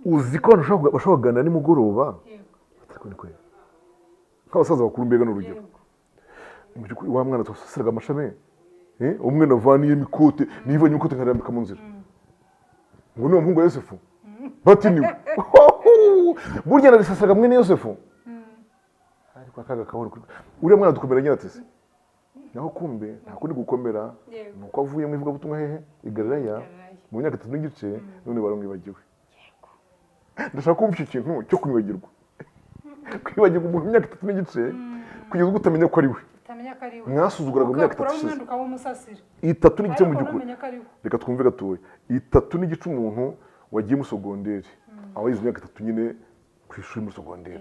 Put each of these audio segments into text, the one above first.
uzi ko bashobora kuganira nimugoroba ariko ni kweli nk'abasaza bakuru mbega n'urugero wa mwana twasasiraga amashami umwe navaniye imikote nivanye imikote nkarambika mu nzira ngo niwo muhungu wa Yosefu bati niwe burya narisasiraga mwene Yosefu ariko akaga kabona uriya mwana dukomera nyatese naho kumbe ntakundi gukomera nuko avuye mu ivuga butumwa hehe igararaya mu myaka 3 n'igice none baramwibagiwe ndashaka kumva iki kintu cyo kumwibagirwa kwibagirwa umuntu myaka 3 n'igice kugeza ubwo utamenya ko ari we mwasuzuguraga mu myaka 3 itatu n'igice mu gikuru reka twumve gatoya itatu n'igice umuntu wagiye mu sogonderi aho yize imyaka 3 nyine ku ishuri mu sogonderi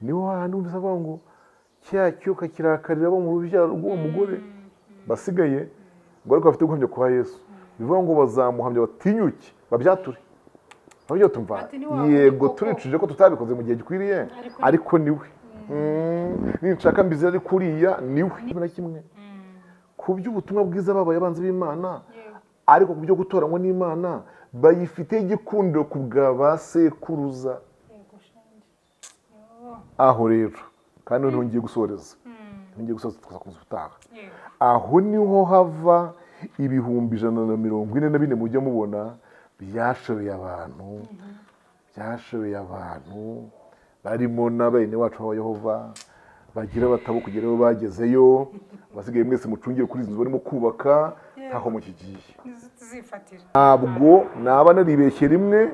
niho hantu bizavuga ngo cyo kakirakarira abo mu rubyaro rw'uwo mugore basigaye ngo ariko bafite guhamya kwa Yesu bivuga ngo bazamuhamya batinyuke babyature aho yo tumva yego turicuje ko tutabikoze mu gihe gikwiriye ariko niwe ninshaka mbizira ari kuriya niwe na kimwe ku by'ubutumwa bwiza babaye abanzi b'Imana ariko ku byo gutoranywa n'Imana bayifite igikundiro ku bwa basekuruza aho rero kandi nongeye gusoreza tukazakomeza ubutaha aho niho hava ibihumbi 144 mujya mubona byashobeye abantu barimo n'abene wacu ba Yehova bagira batabo kugeraho bagezeyo basigaye mwese mucungire kuri izo barimo kubaka ntaho mukigiye ntabwo naba naribeshye rimwe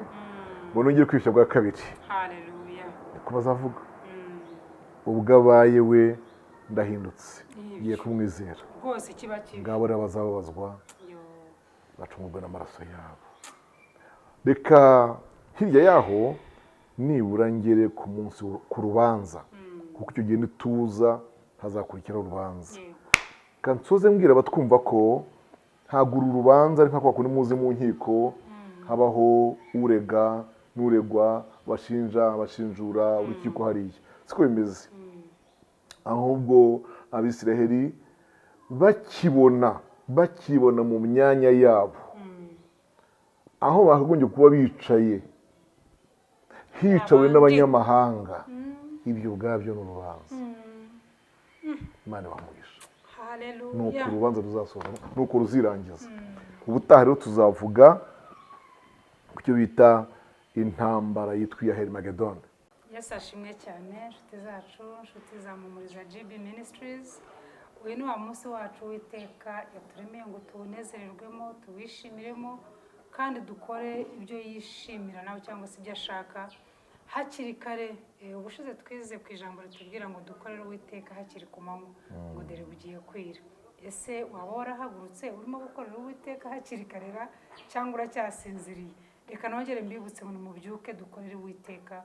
ngo nongere kwishya bwa kabiri haleluya niko bazavuga ubwo abaye we ndahindutse ngiye kumwizera rwose kiba kibi ngabo bazababazwa bacungurwa n'amaraso yabo reka hirya yaho nibura ngere ku munsi ku rubanza kuko icyo gihe nituza hazakurikira urubanza kansoze mbwira batwumva ko ntagura urubanza ari nka kundi muze mu nkiko habaho urega n'uregwa bashinjura urukiko hariya siko bimeze ahubwo abisiraheli bakibona mu myanya yabo aho bakagombye kuba bicaye hicawe n'abanyamahanga ibyo ubwabyo ni urubanza Imana bamugisha nuko urubanza ruzasohora nuko ruzirangiza ubutaha rero tuzavuga ku cyo bita intambara yitwa iya Helmagedon. Yesu ashimwe cyane inshuti zacu inshuti za Mumuriza GB Ministries. Uyu ni wa munsi wacu w'iteka yaturemeye ngo tuwunezererwemo tuwishimiremo kandi dukore ibyo yishimira nawe cyangwa se ibyo ashaka hakiri kare. Ubushize twize ku ijambo ritubwira ngo dukorere Uwiteka hakiri ku manywa ngo dore bugiye kwira. Ese waba warahagurutse urimo gukorera Uwiteka hakiri karera cyangwa uracyasinziriye? Reka nongere mbibutse ngo mubyuke dukorere Uwiteka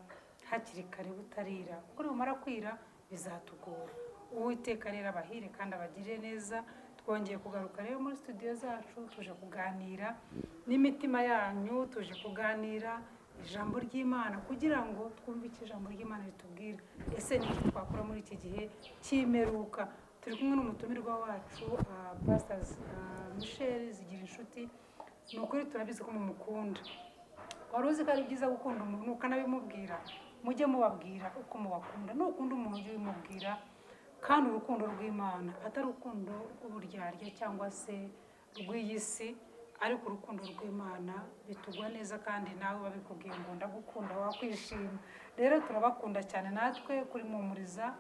hakiri kare butarira kuko numara kwira bizatugora. Uwiteka rero abahire kandi abagirire neza. Twongeye kugaruka rero muri studio zacu tuje kuganira n'imitima yanyu, tuje kuganira ijambo ry'Imana kugira ngo twumve icyo ijambo ry'Imana ritubwira. Ese ni twakora muri iki gihe cy'imeruka. Turi kumwe n'umutumirwa wacu Pastor Zigirinshuti. Ni ukuri turabizi ko mumukunda. Wari uzi ko ari byiza gukunda umuntu ukanabimubwira. Mujye mubabwira uko mubakunda. Nukunda umuntu ujye umubwira kandi urukundo rw'Imana atari urukundo rw'uburyarya cyangwa se rw'iyisi, ariko urukundo rw'Imana bitugwa neza kandi nawe babikubwiye ngo ndagukunda wakwishima. Rero turabakunda cyane natwe kuri Mumuriza.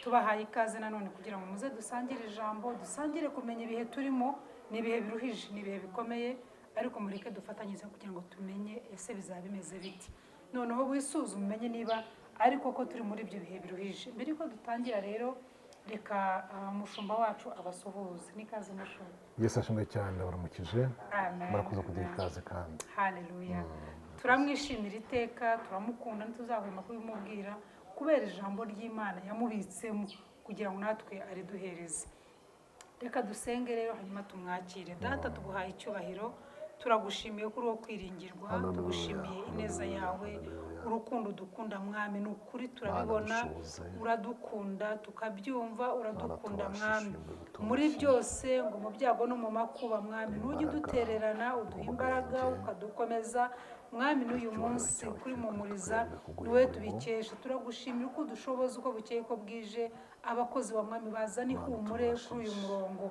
Tubahaye ikaze nanone kugira ngo muze dusangire ijambo, dusangire kumenya ibihe turimo, ni ibihe biruhije, ni ibihe bikomeye, ariko mureke dufatanyirize kugira ngo tumenye ese bizaba bimeze biti. Noneho wisuzume umenye niba ariko ko turi muri ibyo bihe biruhije. Mbere ko dutangira rero reka umushumba wacu abasuhuze. Nikaze mushumba. Yesu ashimwe cyane baramukije. Murakoze kugira ikaze kandi. Haleluya. Turamwishimira iteka, turamukunda ntituzahwema kubimubwira kubera ijambo ry'Imana yamubitsemo kugira ngo natwe ariduhereze. Reka dusenge rero hanyuma tumwakire. Data tuguhaye icyubahiro, turagushimiye kuri uwo kwiringirwa, tugushimiye ineza yawe, urukundo dukunda mwami, ni ukuri turabibona, uradukunda tukabyumva, uradukunda mwami muri byose, ngo mu byago no mu makuba mwami ntujye udutererana, uduha imbaraga ukadukomeza mwami. N'uyu munsi kuri Mumuriza niwe tubikesha, turagushimira uko dushoboza uko bukeye ko bwije, abakozi wa mwami bazana ihumure kuri uyu murongo.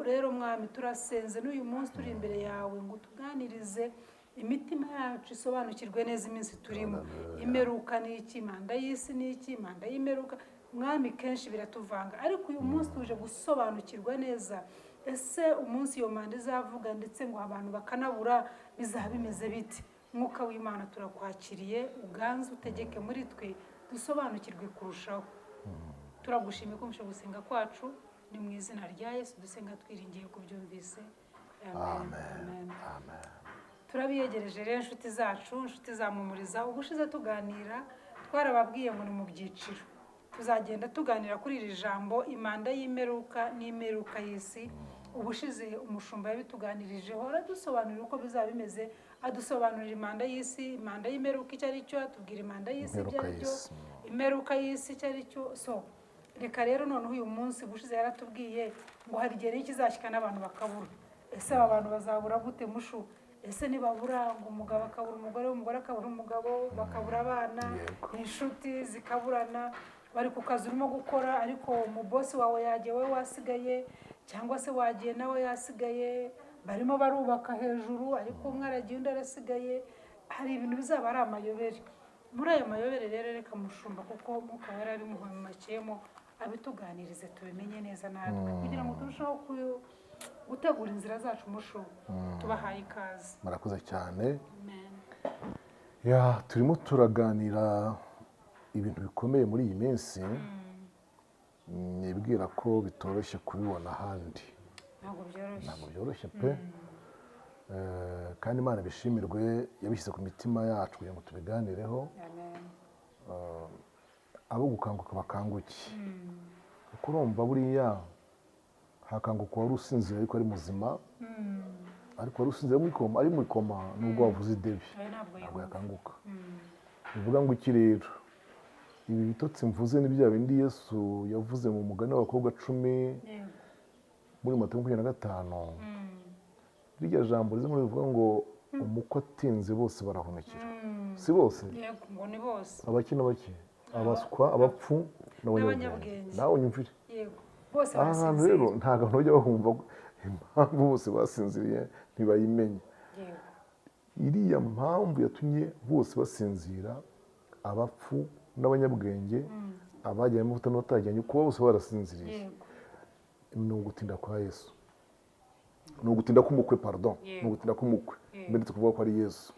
Rero mwami turasenze n'uyu munsi turi imbere yawe ngo tuganirize imitima yacu isobanukirwe neza iminsi turimo. Imeruka ni iki, manda y'isi ni iki, manda y'imeruka mwami kenshi biratuvanga, ariko uyu munsi tuje gusobanukirwa neza ese umunsi iyo manda izavuga ndetse ngo abantu bakanabura bizaba bimeze biti. Mwuka w'Imana turakwakiriye, uganze utegeke muri twe dusobanukirwe kurushaho. Turagushimiye ko mushe gusenga kwacu, ni mu izina rya Yesu dusenga twiringiye kubyumvise, amen. Turabiyegereje rero inshuti zacu, inshuti za Mumuriza. Ubushize tuganira twarababwiye ngo ni mu byiciro, tuzagenda tuganira kuri iri jambo imanda y'imeruka n'imeruka y'isi. Ubushize umushumba yabituganirijeho, aradusobanurira uko bizaba bimeze, adusobanurira imanda y'isi, imanda y'imeruka icyo ari cyo, atubwira imanda y'isi ibyo ari byo, imeruka y'isi icyo ari cyo. So reka rero noneho uyu munsi, ubushize yaratubwiye ngo hari igihe n'ikizashyika n'abantu bakabura. Ese aba bantu bazabura gute mushu? Ese nibabura ngo umugabo akabura umugore, umugore akabura umugabo, bakabura abana, inshuti zikaburana, bari ku kazi urimo gukora ariko umubosi wawe yagiye wowe wasigaye, cyangwa se wagiye nawe yasigaye, barimo barubaka hejuru ariko umwe aragiye undi arasigaye. Hari ibintu bizaba ari amayobere. Muri ayo mayobere rero reka mushumba kuko Mwuka Wera ari muhumekeyemo abituganirize tubimenye neza natwe, kugira ngo turusheho gutegura inzira zacu mushu. Tubahaye ikaze. Murakoze cyane. Ya turimo turaganira ibintu bikomeye muri iyi minsi, nibwira ko bitoroshye kubibona ahandi. Ntabwo byoroshye pe. Kandi Imana bishimirwe yabishyize ku mitima yacu kugira ngo tubiganireho. Abo gukanguka bakanguke, kuko urumva buriya hakanguka wari usinzira ariko ari muzima, ariko wari usinzira ari mu ikoma nubwo wavuze idebi ntabwo yakanguka. Bivuga ngo iki rero, ibi bitotsi mvuze ni bya bindi Yesu yavuze mu mugani w'abakobwa 10 muri Matayo 25. Rirya jambo rizimo rivuga ngo umukwe atinze bose barahumekera. Si bose? Yego, ngo ni bose. Abaki n'abaki, abaswa, abapfu n'abanyabwenge. Nawe unyumvire. Yego, bose barasinzira. Aha rero ntago bajya bahumva impamvu bose basinziriye ntibayimenye. Yego. Iriya mpamvu yatumye bose basinzira, abapfu n'abanyabwenge, abagiye mu butano batajyanye, kuba bose barasinziriye. Yego. Ni ugutinda kwa Yesu. Ni ugutinda k'umukwe, pardon. Ni ugutinda k'umukwe. Mbere tukuvuga ko ari Yesu.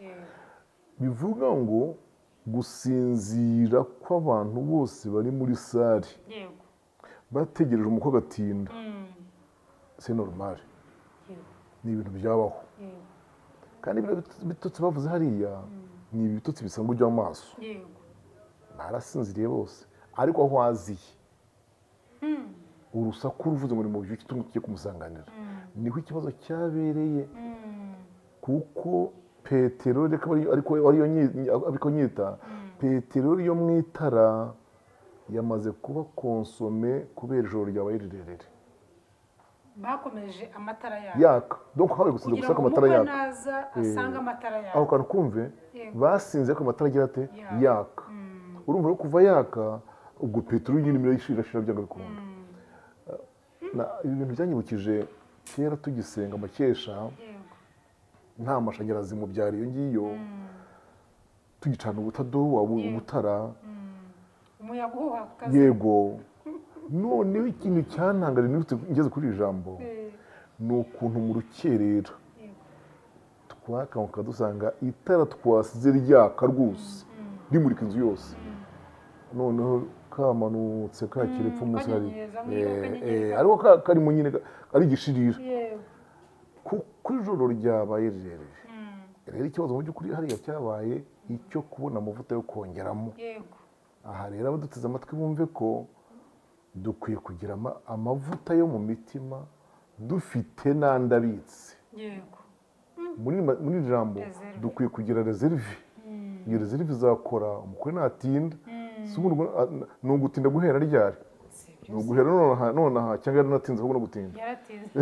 Bivuga ngo gusinzira kw'abantu bose bari muri sare bategereje umukwe agatinda, c'est normal. Ni ibintu byabaho. Kandi ibitotsi bavuze hariya ni ibitotsi bisanga ujya amaso. Barasinziriye bose, ariko aho aziye urusaku ruvuze ngo ni mu buryo tugiye kumusanganira, niho ikibazo cyabereye. Kuko Petero ariko nyita Petero yo mu itara yamaze kuba konsome kubera ijoro ryabaye rirerire. Bakomeje amatara yaka, donc habaye gusinza gusaka amatara yaka, kugira ngo naza asanga amatara yaka. Aho kantu kumve basinze ko amatara agira ate yaka. Urumva rero kuva yaka ubwo Petero nyine mirayishira byanga bikunda. Ibintu byanyibukije kera tugisenga amakesha, nta mashanyarazi mu byari iyo ngiyo, tugicana ubutado ubutara, umuyaga uhuha. Yego. Noneho ikintu cyantangaje ngeze kuri iri jambo ni ukuntu mu rukerera twakanguka dusanga itara twasize ryaka rwose rimurika inzu yose. Noneho kamanutse kakire epfo munsi hari ariko karimo nyine ari igishirira. Kuri ijoro ryabaye rirerire rero, ikibazo mu by'ukuri hariya cyabaye icyo kubona amavuta yo kongeramo. Aha rero abaduteze amatwi bumve ko dukwiye kugira amavuta yo mu mitima dufite n'andi abitse. muri iri jambo dukwiye kugira reserve. Iyo reserve izakora umukwe natinda. Ni ugutinda guhera ryari? Ni uguhera nonaha cyangwa yaranatinze ahubwo no gutinda? yaratinze.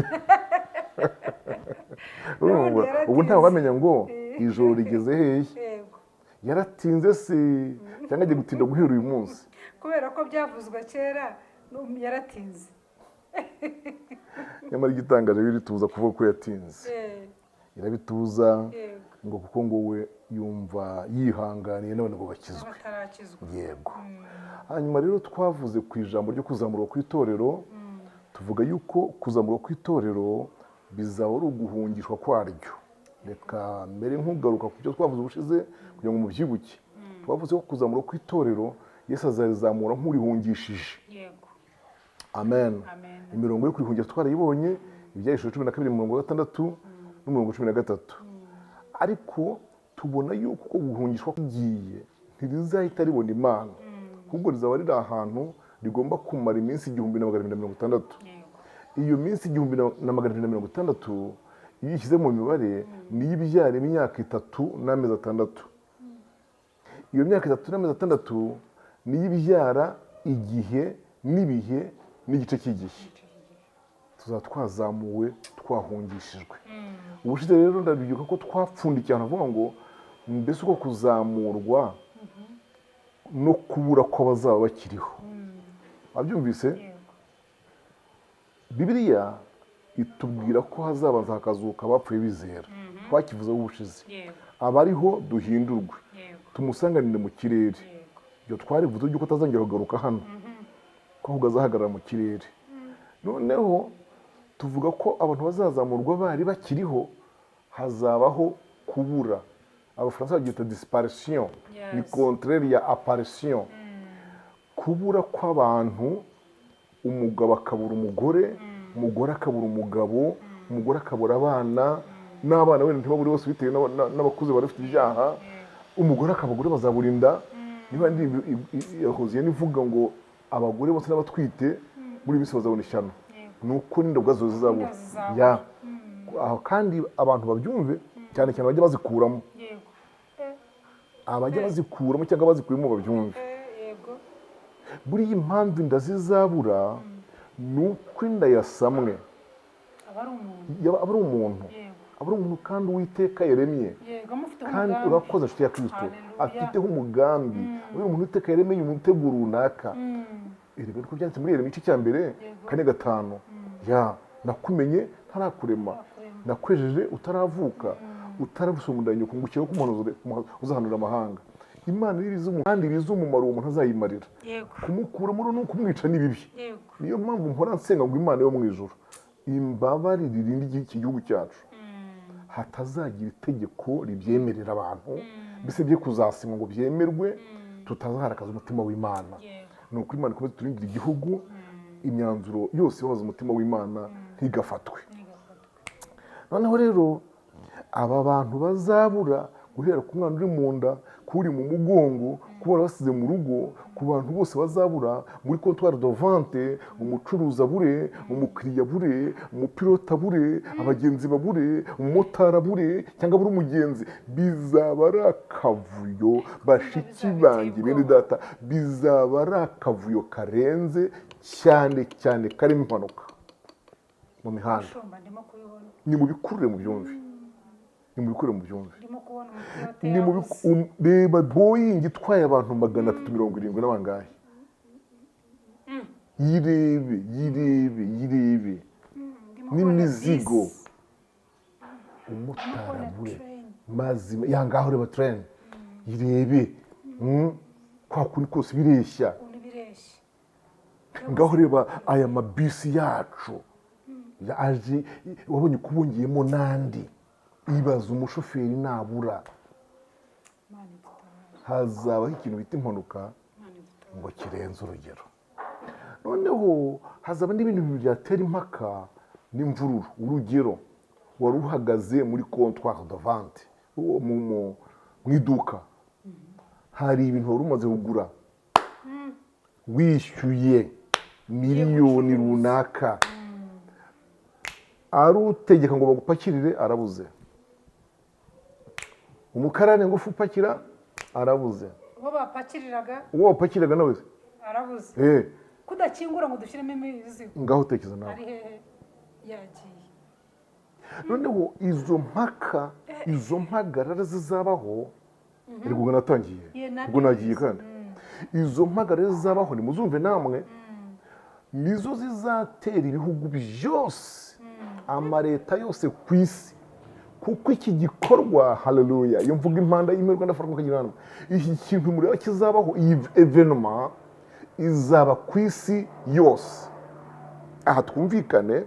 Ubu ntawe wamenya ngo ijoro rigeze hehe. Yego. Yaratinze se cyangwa agiye gutinda guhera uyu munsi? Kubera ko byavuzwe kera yaratinze. Nyamara igitangaje birituza kuvuga ko yatinze. Irabituza Yego. ngo kuko ngo we yumva yihanganiye none ngo bakizwe. Batarakizwa. Yego. Hanyuma rero twavuze ku ijambo ryo kuzamurwa ku itorero, tuvuga yuko kuzamurwa ku itorero bizaba ari uguhungishwa kwaryo. Reka mbere nk'ugaruka ku byo twavuze ubushize kugira ngo mubyibuke. Twavuze ko kuzamurwa ku itorero Yesu azazamura nk'urihungishije. Yego. Amen. Imirongo yo kurihungisha twarayibonye, ibyahishwe 12:6 n'umurongo 13. Ariko tubona yuko guhungishwa kugiye ntirizahita ribona Imana, ahubwo rizaba riri ahantu rigomba kumara iminsi 1260. Iyo minsi 1260 iyo ishyize mu mibare niyo ibyara imyaka 3 n'amezi 6. Iyo myaka 3 n'amezi 6 niyo ibyara igihe n'ibihe n'igice cy'igihe. Tuzaba twazamuwe twahungishijwe. Ubushize rero ndabibyuka ko twapfundikiye avuga ngo mbese uko kuzamurwa no kubura ko bazaba bakiriho. Wabyumvise? Bibiliya itubwira ko hazabanza hakazuka abapfuye bizera. Twakivuze ubushize. Abariho duhindurwe. Tumusanganire mu kirere. Ibyo twarivuze yuko atazongera kugaruka hano. Ko ahubwo azahagarara mu kirere. Noneho tuvuga ko abantu bazazamurwa bari bakiriho, hazabaho kubura. Abafaransa babyita disparition. Ni contraire ya apparition. Kubura kw'abantu, umugabo akabura umugore, umugore akabura umugabo, umugore akabura abana, n'abana wenda ntibabure bose bitewe n'abakuze bari bafite ibyaha, umugore akabagore bazaburinda. Niba yahoze nivuga ngo abagore bose n'abatwite muri bisi bazabona ishyano. Nuko n'indabwa zo zizabura. Aho kandi abantu babyumve cyane cyane bajya bazikuramo. Abajya bazikuramo cyangwa bazikuyemo babyumve. Buri impamvu inda zizabura nuko inda yasamwe. Aba ari umuntu kandi Uwiteka yaremye. Kandi urakoze nshuti ya Kristo afiteho umugambi. Uyu muntu Uwiteka yaremeye umuteguro runaka. Irebere ko byanditse muri Yeremiya 4:5. Nakumenye ntarakurema, nakwejeje utaravuka, utarabusumundanye kungukira ko umuntu uzahanura amahanga. Imana kandi iriza umumaro uwo muntu azayimarira. Kumukura muri no kumwica nibibi. Niyo mpamvu mpora nsenga ngo Imana yo mu ijuru imbabarire irindi iki gihugu cyacu. Hatazagira itegeko ribyemerera abantu bise bye kuzasimwa ngo byemerwe, tutazaharakaza umutima w'Imana. Nuko Imana ikomeze turindira igihugu, imyanzuro yose ibabaza umutima w'Imana ntigafatwe. Noneho rero aba bantu bazabura guhera ku mwana uri mu nda, kuri mu mugongo, kubara basize mu rugo, ku bantu bose bazabura muri comptoir de vente, umucuruza bure, umukiriya bure, umupilota bure, abagenzi babure, umumotara bure cyangwa buri umugenzi. Bizaba ari akavuyo bashiki banjye bene data, bizaba ari akavuyo karenze cyane cyane karimo impanuka mu mihanda. Ni mu bikurire mu byumve. Reba Boeing itwaye abantu 370 n'abangahe. Yirebe n'imizigo. Umutara bure mazima yangaho reba train. Yirebe kwa kuri kose bireshya. Ngaho reba aya mabisi yacu. Yaje wabonye kubungiyemo nandi. Ibaza umushoferi nabura. Hazabaho ikintu bita impanuka ngo kirenze urugero. Noneho hazaba n'ibintu byatera impaka n'imvururu. Urugero wari uhagaze muri comptoir de vente mu iduka, hari ibintu wari umaze kugura, wishyuye miliyoni runaka, ari utegeka ngo bagupakirire arabuze. umukarani ngufu upakira arabuze, uwo bapakiriraga uwo wapakiraga nawe arabuze, kudakingura ngo dushyiremo imizigo, ngaho utekereza nawe. ari hehe yagiye. Noneho izo mpagarara zizabaho, ubwo natangiye, ubwo nagiye kandi izo mpagarara zizabaho nimuzumve namwe, nizo zizatera ibihugu byose, amaleta yose ku isi, kuko iki gikorwa, haleluya, iyo mvuga impanda y'imirwa ndafarwa kagira hano, iki kintu mureba kizabaho, iyi evenema izaba ku isi yose. Aha twumvikane,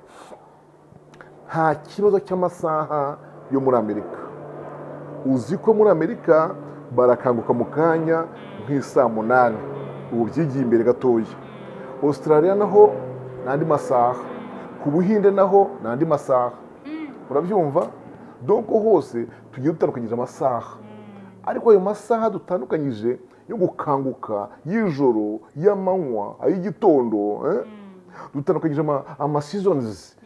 nta kibazo cy'amasaha yo muri Amerika. Uzi ko muri Amerika barakanguka mu kanya nk'isaa 8, ubu byigiye imbere gatoya. Australia naho n'andi masaha, ku Buhinde naho n'andi masaha, urabyumva? Donc hose tugiye dutandukanyije amasaha, ariko ayo masaha dutandukanyije yo gukanguka, y'ijoro, y'amanywa, ay'igitondo, dutandukanyije ama-seasons,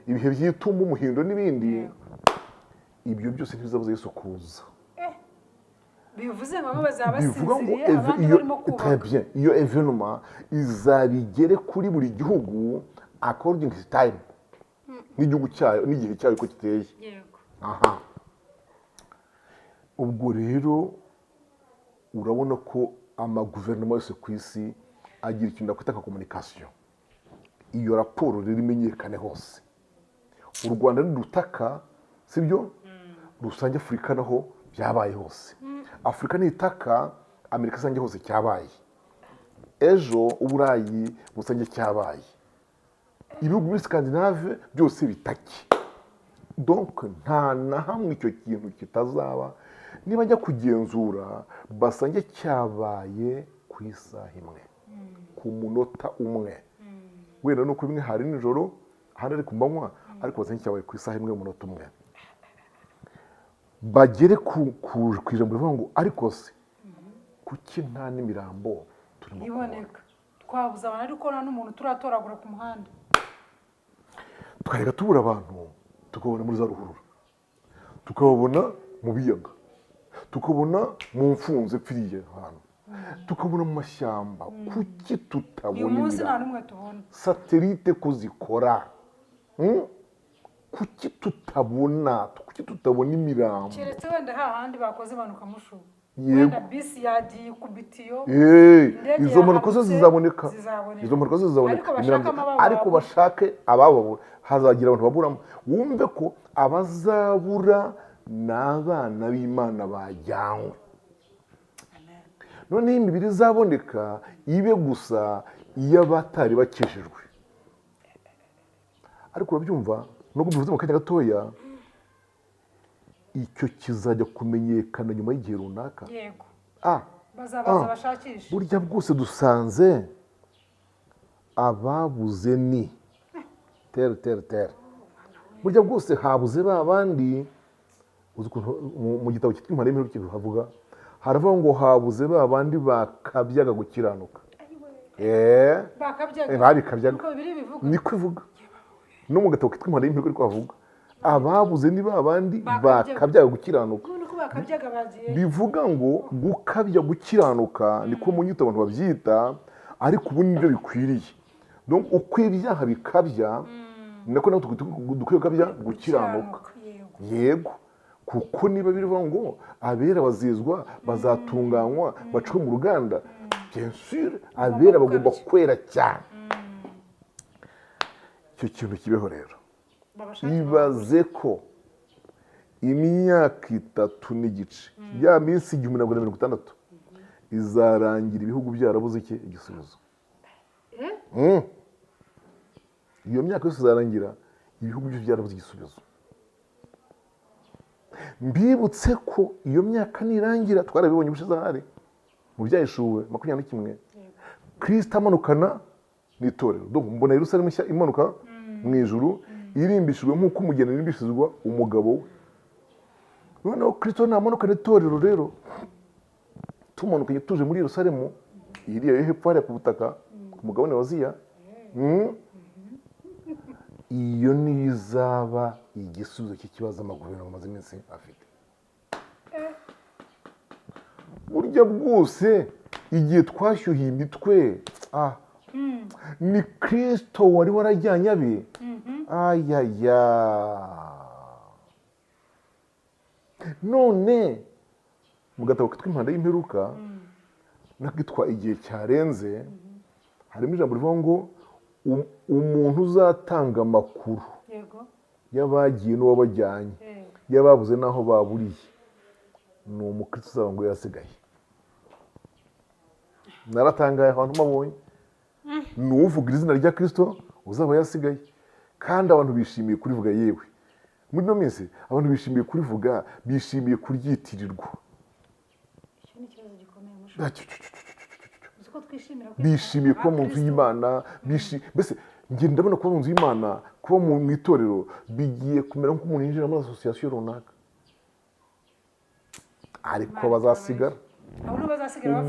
ibihe by'itumba, umuhindo n'ibindi, ibyo byose ntibizabuza Yesu kuza. Bivuze ngo bazabasinziriye abandi barimo kubaka. Iyo evenema izabigere kuri buri gihugu according to time, n'igihugu cyayo n'igihe cyayo uko kiteye. Aha, ubwo rero urabona ko amaguverinoma yose ku isi agira ikintu nakwita nka communication. Iyo raporo rero imenyekane hose. U Rwanda nirutaka, sibyo? Rusange Afurika naho byabaye hose. Afurika nitaka, Amerika sange hose cyabaye. Ejo Uburayi busange cyabaye. Ibihugu muri Scandinave byose bitaki. Donc nta na hamwe icyo kintu kitazaba, niba njya kugenzura basange cyabaye ku isaha imwe, ku munota umwe. Wenda nuko bimwe hari nijoro, ahandi ari ku manywa, ariko basange cyabaye ku isaha imwe umunota umwe. Bagere ku ijambo rivuga ngo ariko se kuki nta n'imirambo turimo iboneka, twabuze abantu ariko nta n'umuntu turatoragura ku muhanda. Twareka tubura abantu, tukabona muri za ruhurura, tukabona mu biyaga, tukabona mu mfunze pfiriye ahantu, tukabona mu mashyamba. Kuki tutabona uyu munsi nta n'umwe tubona satelite ko zikora? Kuki tutabona imirambo? keretse wenda hahandi bakoze impanuka mushubu, wenda bisi yagiye ku bitiyo, izo mpanuka zo zizaboneka, izo mpanuka zo zizaboneka, ariko bashake abababura, hazagira abantu baburamo. Wumve ko abazabura n'abana b'Imana bajyanywe. Noneho imibiri izaboneka ibe gusa iy'abatari bakeshejwe. Ariko urabyumva, nubwo bivuze mu kanya gatoya, icyo kizajya kumenyekana nyuma y'igihe runaka. Yego, bazabaza bashakisha. Burya bwose dusanze ababuze ni tere. Burya bwose habuze ba bandi, mu gitabo cyitwa Impanda y'Imperuka havuga, haravuga ngo habuze ba bandi bakabyaga gukiranuka. Babikabyaga, niko ivuga. No mu gatabo kitwa Impanda y'Imperuka ariko havuga ababuze ni ba bandi bakabyaga gukiranuka. Bivuga ngo gukabya gukiranuka niko mu nyito abantu babyita, ariko ubu nibyo bikwiriye. Donc uko ibyaha bikabya, nako natwe dukwiye gukabya gukiranuka. Yego, kuko niba birivuga ngo abera bazizwa, bazatunganywa, bacwe mu ruganda, bien sûr abera bagomba kwera cyane. Icyo kintu kibeho rero. Ibaze ko imyaka 3 n'igice, ya minsi 1060 izarangira ibihugu byarabuze iki igisubizo. Iyo myaka yose izarangira ibihugu byarabuze igisubizo. Mbibutse ko iyo myaka nirangira, twarabibonye ubushize ahari mu byahishuwe 21, Kristo amanukana n'itorero. Donc mbona Yerusalemu nshya imanuka mu ijuru, irimbishijwe nk'uko umugeni irimbishizwa umugabo we. Noneho Kristo namanuka n'itorero rero, tumanukanye tuje muri Yerusalemu, iriya yo hepfo hariya ku butaka, ku mugabane wa Aziya. Iyo nizaba igisubizo cy'ikibazo amaguverinoma amaze iminsi afite. burya bwose igihe twashyuhiye imitwe ni Kristo wari warajyanye abe. Ayaya, none mu gatabo kitwa Impanda y'imperuka nakitwa igihe cyarenze, harimo ijambo rivuga ngo umuntu uzatanga amakuru y'abagiye n'uwabajyanye, y'ababuze n'aho baburiye, ni umukristo uzaba ngo yasigaye. Naratangaye ahantu mabonye, ni uvuga izina rya Kristo uzaba yasigaye, kandi abantu bishimiye kurivuga. Yewe muri ino minsi abantu bishimiye kurivuga, bishimiye kuryitirirwa. Bishimiye kuba mu nzu y'Imana, mbese njye ndabona kuba mu nzu y'Imana, kuba mu itorero bigiye kumera nk'umuntu yinjira muri asosiyasiyo runaka. Ariko bazasigara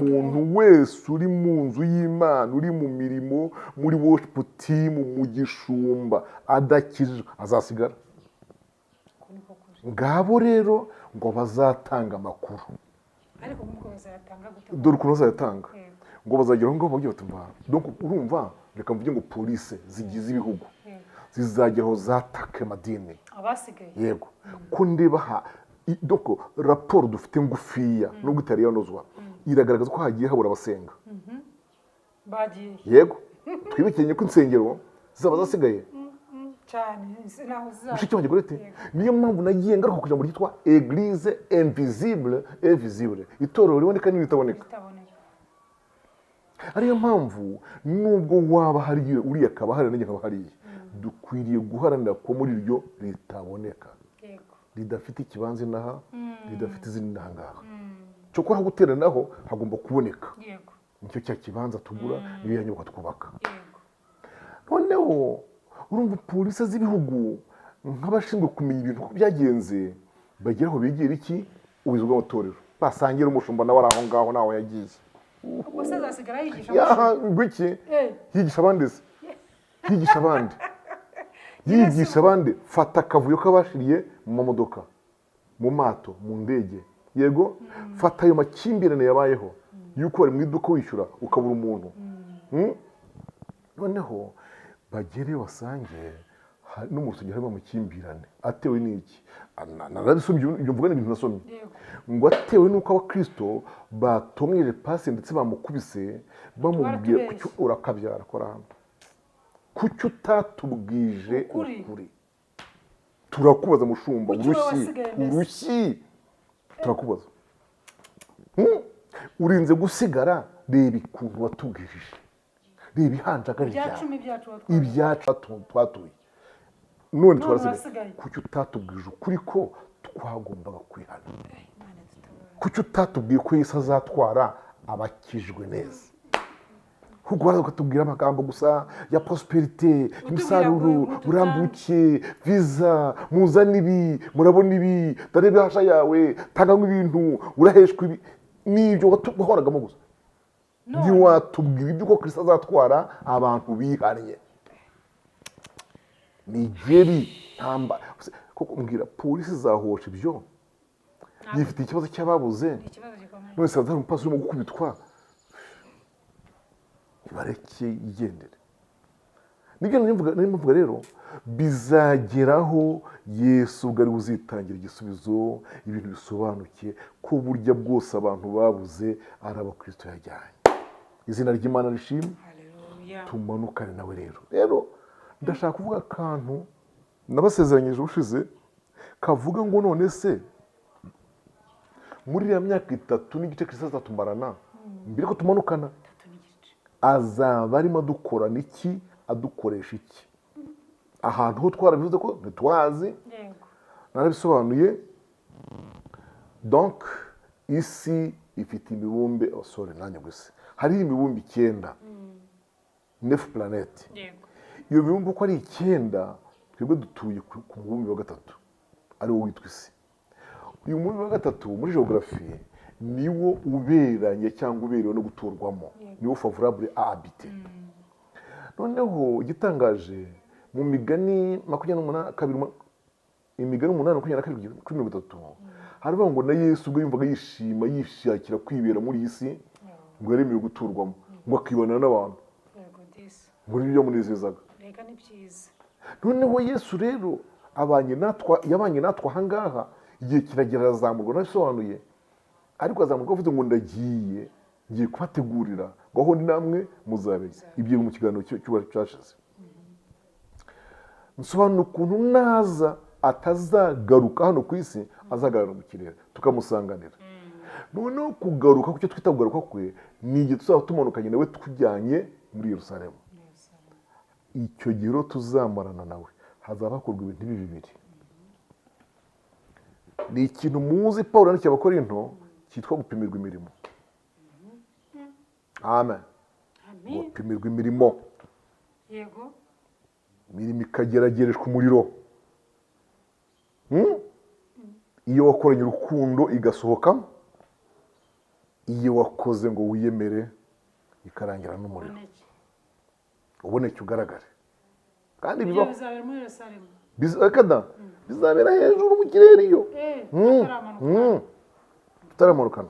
umuntu wese uri mu nzu y'Imana, uri mu mirimo, muri worship team, mu gishumba, adakijijwe azasigara. Ngabo rero ngo bazatanga amakuru. Dore ukuntu bazayatanga, ngo bazagera aho ngaho bagiye batumva. Donc urumva, reka mvuge ngo polisi zigize ibihugu zizageraho zatake amadini abasigaye. Yego, ko ndeba doko raporo dufite ngufiya nubwo itari yanozwa, iragaragaza ko hagiye habura abasenga. Bagiye. Yego, twibekenye ko insengero zaba zasigaye cyane naho za. Mushiki wanjye gorete, niyo mpamvu nagiye ngaruka ku ijambo ryitwa Église invisible et visible, itorero riboneka n'ibitaboneka. Ariyo mpamvu nubwo waba hariye uriya akaba hari n'injye akaba hariye, dukwiriye guharanira ko muri ryo ritaboneka, ridafite ikibanza inaha, ridafite izindi ndangaha. Cyo ko guteranaho hagomba kuboneka. Nicyo cya kibanza tugura, niyo yanyuka twubaka. Noneho urumva polisi z'ibihugu nk'abashinzwe kumenya ibintu uko byagenze, bageraho bigira iki? Ubuyobozi bw'amatorero, basangira umushumba nawe ari aho ngaho nawe yagiye. Ubwo azasigara yigisha ngwiki yigisha abandi se, yigisha abandi, yigisha abandi. Fata akavuyo k'abashiriye mu mamodoka, mu mato, mu ndege. Yego, fata ayo makimbirane yabayeho yuko bari mu iduka wishyura ukabura umuntu. Noneho bagere basange n'umusujya harimo amakimbirane atewe n'iki? Narabisomye, ibyo mvuga ni ibintu nasomye. Ngo atewe n'uko abakristo batomweje pasi ndetse bamukubise bamubwiye kucyo urakabyara kora hano, kucyo utatubwije ukuri. Turakubaza mushumba, urushyi turakubaza, urinze gusigara, reba ikuntu watubwirije, reba ihanjaga ibyacu twatuye, none twarasigaye. Kucyo utatubwije ukuri ko twagombaga kwihana, kucyo utatubwiye ko Yesu azatwara abakijwe neza. Ahubwo waraza ukatubwira amagambo gusa ya prosperite, umusaruro urambukiye, viza, muzana ibi, murabona ibi, dore ibihasha yawe, tangamo ibintu, uraheshwa ibi. Nibyo wahoragamo gusa, ntiwatubwira iby'uko Kristo azatwara abantu bihannye. Nigeri ntamba koko mbwira, polisi zahosha ibyo, yifite ikibazo cy'ababuze, none se hazari umupasi urimo gukubitwa, bareke igendere. Nibyo mvuga rero, bizageraho Yesu ubwo ari buzitangira igisubizo, ibintu bisobanukiye ko burya bwose abantu babuze ari abakristo yajyanye. Izina ry'Imana rishimwe, tumanukane nawe rero. Rero ndashaka kuvuga akantu nabasezeranyije ushize, kavuga ngo none se muri ya myaka 3 n'igice Kristo azatumarana mbere ko tumanukana, azaba arimo adukorana iki? Adukoresha iki? Ahantu ho twarabivuze ko ntitwazi, narabisobanuye. Donc isi ifite imibumbe, nanjye gusa hari imibumbe 9, 9 planète. Iyo mibumbe uko ari 9, twebwe dutuye ku mubumbe wa 3 ari wo witwa isi. Uyu mubumbe wa 3 muri geography niwo uberanye cyangwa uberewe no guturwamo, niwo favorable à habiter. Noneho igitangaje mu migani 28 imigani 8 22 kuri 30 haravuga ngo na Yesu ubwo yumvaga yishima yishakira kwibera muri iyi si ngo yaremewe guturwamo ngo akibonana n'abantu ngo nibyo byamunezezaga. Reka ni byiza. Noneho Yesu rero yabanye natwe aha ngaha igihe kiragera arazamurwa nabisobanuye, ariko azamurwa avuze ngo ngiye kubategurira gahunda namwe muzabe. Ibyo mu kiganiro cyashize nsobanura ukuntu naza atazagaruka hano ku isi, azagarura mu kirere tukamusanganira. Noneho kugaruka kucyo twita kugaruka kwe ni igihe tuzaba tumanukanye nawe tujyanye muri Yerusalemu. Icyo gihe rero tuzamarana nawe hazaba hakorwa ibintu bibiri. Ni ikintu muzi Pawulo yandikiye Abakorinto cyitwa gupimirwa imirimo. Amen. Gupimirwa imirimo. Yego. Imirimo ikageragereshwa umuriro. Iyo wakoranye urukundo igasohoka, iyo wakoze ngo wiyemere ikarangira n'umuriro. Uboneke ugaragare. Kandi bibaho. Bizabera muri Yerusalemu. Bizabera hejuru mu kirere iyo. Tutaramanukana.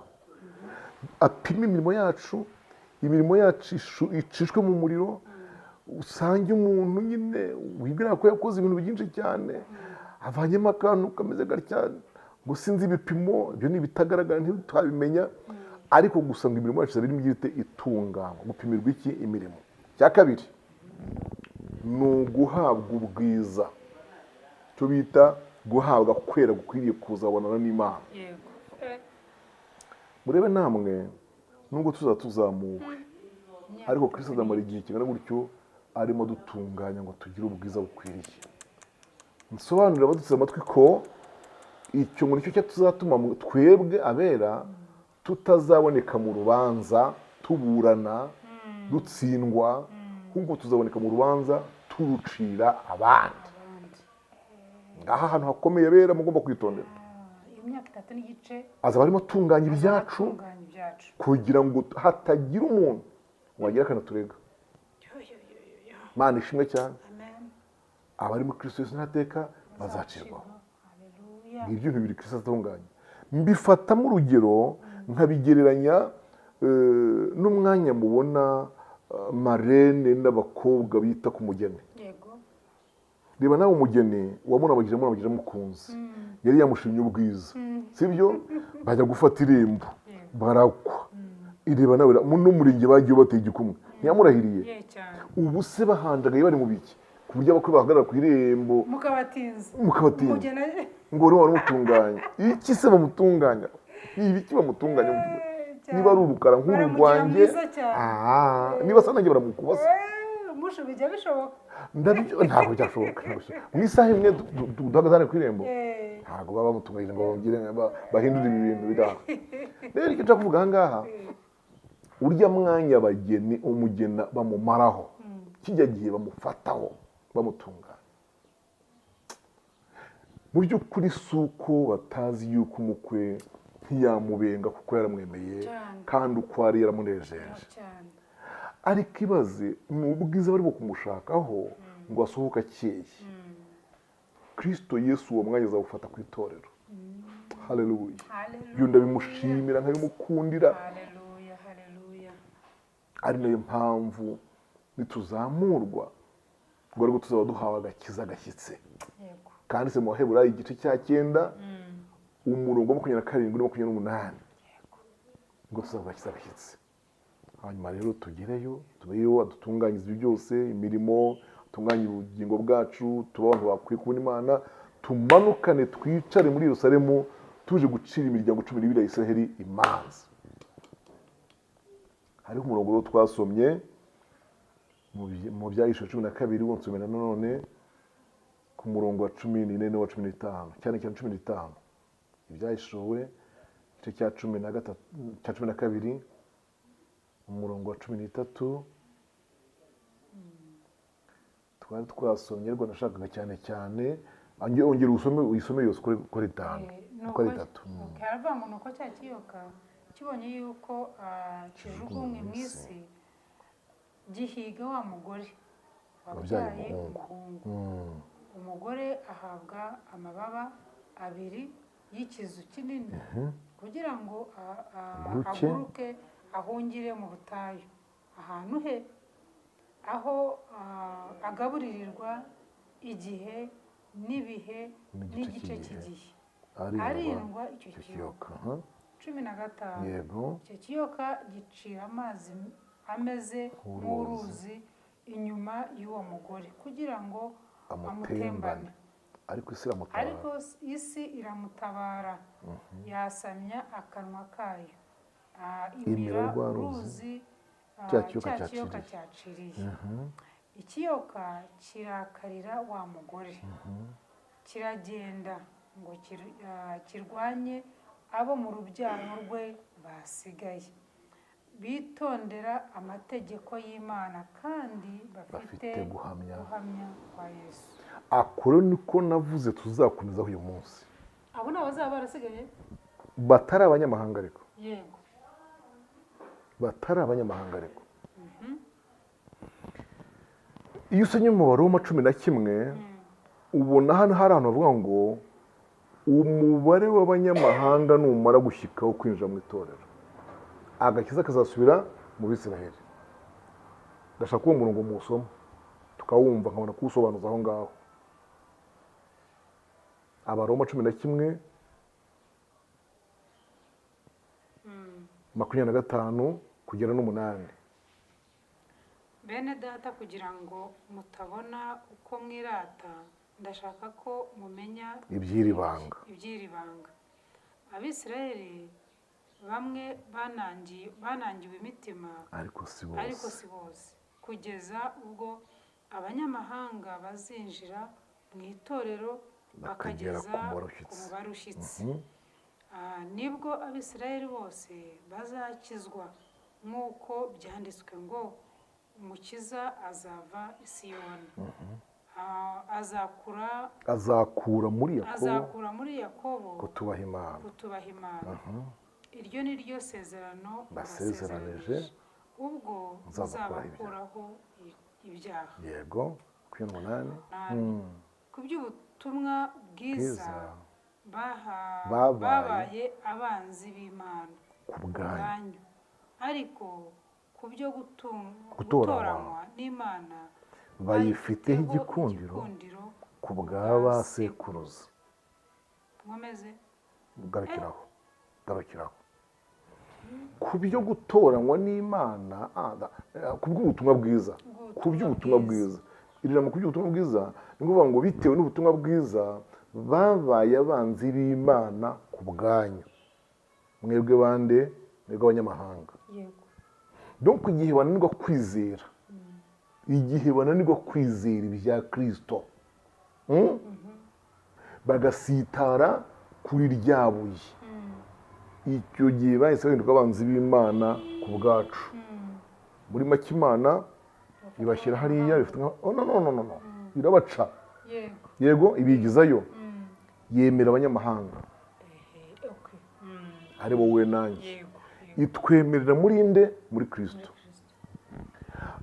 Apima imirimo yacu icishwe mu muriro, usange umuntu nyine wibwira ko yakoze ibintu byinshi cyane, avanyemo akantu kameze gatya, ngo sinzi ibipimo, ibyo ni ibitagaragara ntitwabimenya, ariko gusa ngo imirimo yacu irimo igite itunganywa. Gupimirwa iki? Imirimo. Cya kabiri ni uguhabwa ubwiza, cyo bita guhabwa kwera gukwiriye kuzabonana n'Imana. Murebe namwe nubwo tuzamuwe, ariko Kristo azamara igihe kingana gutyo arimo dutunganya ngo tugire ubwiza bukwiriye. Nsobanurira abaduteze amatwi ko icyo ngo nicyo cyatuzatuma twebwe abera tutazaboneka mu rubanza tuburana dutsindwa, ahubwo tuzaboneka mu rubanza turucira abandi. Ngaha ahantu hakomeye abera mugomba kwitondera. Imyaka 3 n'igice azaba arimo atunganya ibyacu kugira ngo hatagira umuntu wagira akanaturega. Mana ishimwe cyane. Abari muri Kristo Yesu ntateka bazacirwaho. Ngibyo bibiri Kristo atunganya. Mbifatamo urugero nkabigereranya n'umwanya mubona marene n'abakobwa bita ku mugeni. Reba nawe umugeni wamurabagije mukunzi, yari yamushimye ubwiza, sibyo? Bajya gufata irembo barakwa. Ireba nawe n'umuringe bagiye bateye igikumwe, ntiyamurahiriye. Ubu se bahandagaye bari mu biki ku buryo abakwe bahagarara ku irembo mukabatinza ngo uri wamutunganya. Iki se bamutunganya? Ibiki bamutunganya? Niba ari urukara nk'uru rwanjye, niba asa nanjye baramukubasa. Bijya bishoboka. Ntabwo byashoboka. Mu isaha imwe duhagazane ku irembo, ntabwo baba bamutunganyije ngo bahindure ibintu biraha. Rero icyo nshaka kuvuga aha ngaha, urya mwanya abageni umugena bamumaraho, kijya gihe bamufataho bamutunganya. Mu by'ukuri si uko batazi yuko umukwe ntiyamubenga kuko yaramwemeye kandi uko ari yaramunejeje, ariko ibaze ni ubwiza barimo kumushakaho ngo asohoke akeye. Kristo Yesu uwo mwanya azawufata ku itorero. Haleluya. Ibyo ndabimushimira nkabimukundira. Ari nayo mpamvu nituzamurwa ngo ariko tuzaba duhawe agakiza gashyitse. Kandi se mu Baheburayo igice cya 9 umurongo wa 27 na 28 ngo tuzaba agakiza gashyitse. Hanyuma rero tugereyo, tubeyo adutunganyiriza ibyo byose, imirimo, tunganya ubugingo bwacu, tuba abantu bakwiye kubona Imana, tumanukane twicare muri Yerusalemu tuje gucira imiryango 12 ya Israheli imanza. Hariho umurongo rero twasomye mu byahishwe 12 wonsomera none ku murongo wa 14 no wa 15, cyane cyane 15. Ibyahishwe igice cya 12 umurongo wa 13 twari twasomye, ariko nashakaga cyane ongera usome yose uko ari 5 uko ari 3. Karavuga ngo nuko cya kiyoka kibonye yuko kijugunywe mu isi gihiga wa mugore wabyaye umuhungu. Umugore ahabwa amababa 2 y'ikizu kinini kugira ngo Aguruke. aguruke ahungire mu butayu ahantu he aho agaburirirwa igihe n'ibihe n'igice cy'igihe arindwa icyo kiyoka 15. yego icyo kiyoka gicira amazi ameze nk'uruzi inyuma y'uwo mugore kugira ngo amutembane ariko isi iramutabara yasamya akanwa kayo imira uruzi cya kiyoka cyaciriye ikiyoka kirakarira wa mugore kiragenda ngo kirwanye abo mu rubyaro rwe basigaye bitondera amategeko y'Imana kandi bafite guhamya kwa Yesu. Akora niko navuze tuzakomezaho uyu munsi. Abo ni abazaba barasigaye batari abanyamahanga ariko. Yego. Batari abanyamahanga ariko. Iyo usomye mu Baroma 11 ubona hano hari ahantu bavuga ngo umubare w'abanyamahanga numara gushyikaho kwinjira mu itorero agakiza kazasubira mu Bisiraheli. Ndashaka uwo murongo mu usoma tukawumva nkabona kuwusobanuza aho ngaho. Abaroma 11 25 kugera n'8. Bene data kugira ngo mutabona uko mwirata ndashaka ko mumenya iby'iri banga. Abisirayeli bamwe banangiwe imitima ariko si bose kugeza ubwo abanyamahanga bazinjira mu itorero bakageza ku barushyitsi. Nibwo abisirayeli bose bazakizwa nk'uko byanditswe ngo umukiza azava i Siyoni. azakura muri Yakobo kutubaha Imana. Iryo ni ryo sezerano basezeranije ubwo nzabakuraho ibyaha. Yego 28. Ku by'ubutumwa bwiza babaye abanzi b'Imana ku bwanyu ariko ku byo gutoranywa n'Imana bayifiteho igikundiro ku bw'abasekuruza. Nkomeze garukiraho ku byo gutoranywa n'Imana ku bw'ubutumwa bwiza. Ku by'ubutumwa bwiza irira ku by'ubutumwa bwiza ni ukuvuga ngo bitewe n'ubutumwa bwiza babaye abanzi b'Imana ku bwanyu mwebwe bande mwebwe abanyamahanga. Donc igihe bananirwa kwizera ibya Kristo bagasitara kuri rya buye icyo gihe bahise bahinduka abanzi b'Imana ku bwacu. Muri make Imana ibashyira hariya bifite no irabaca. Yego ibigizayo yemera abanyamahanga ari wowe nanjye itwemerera muri Kristo.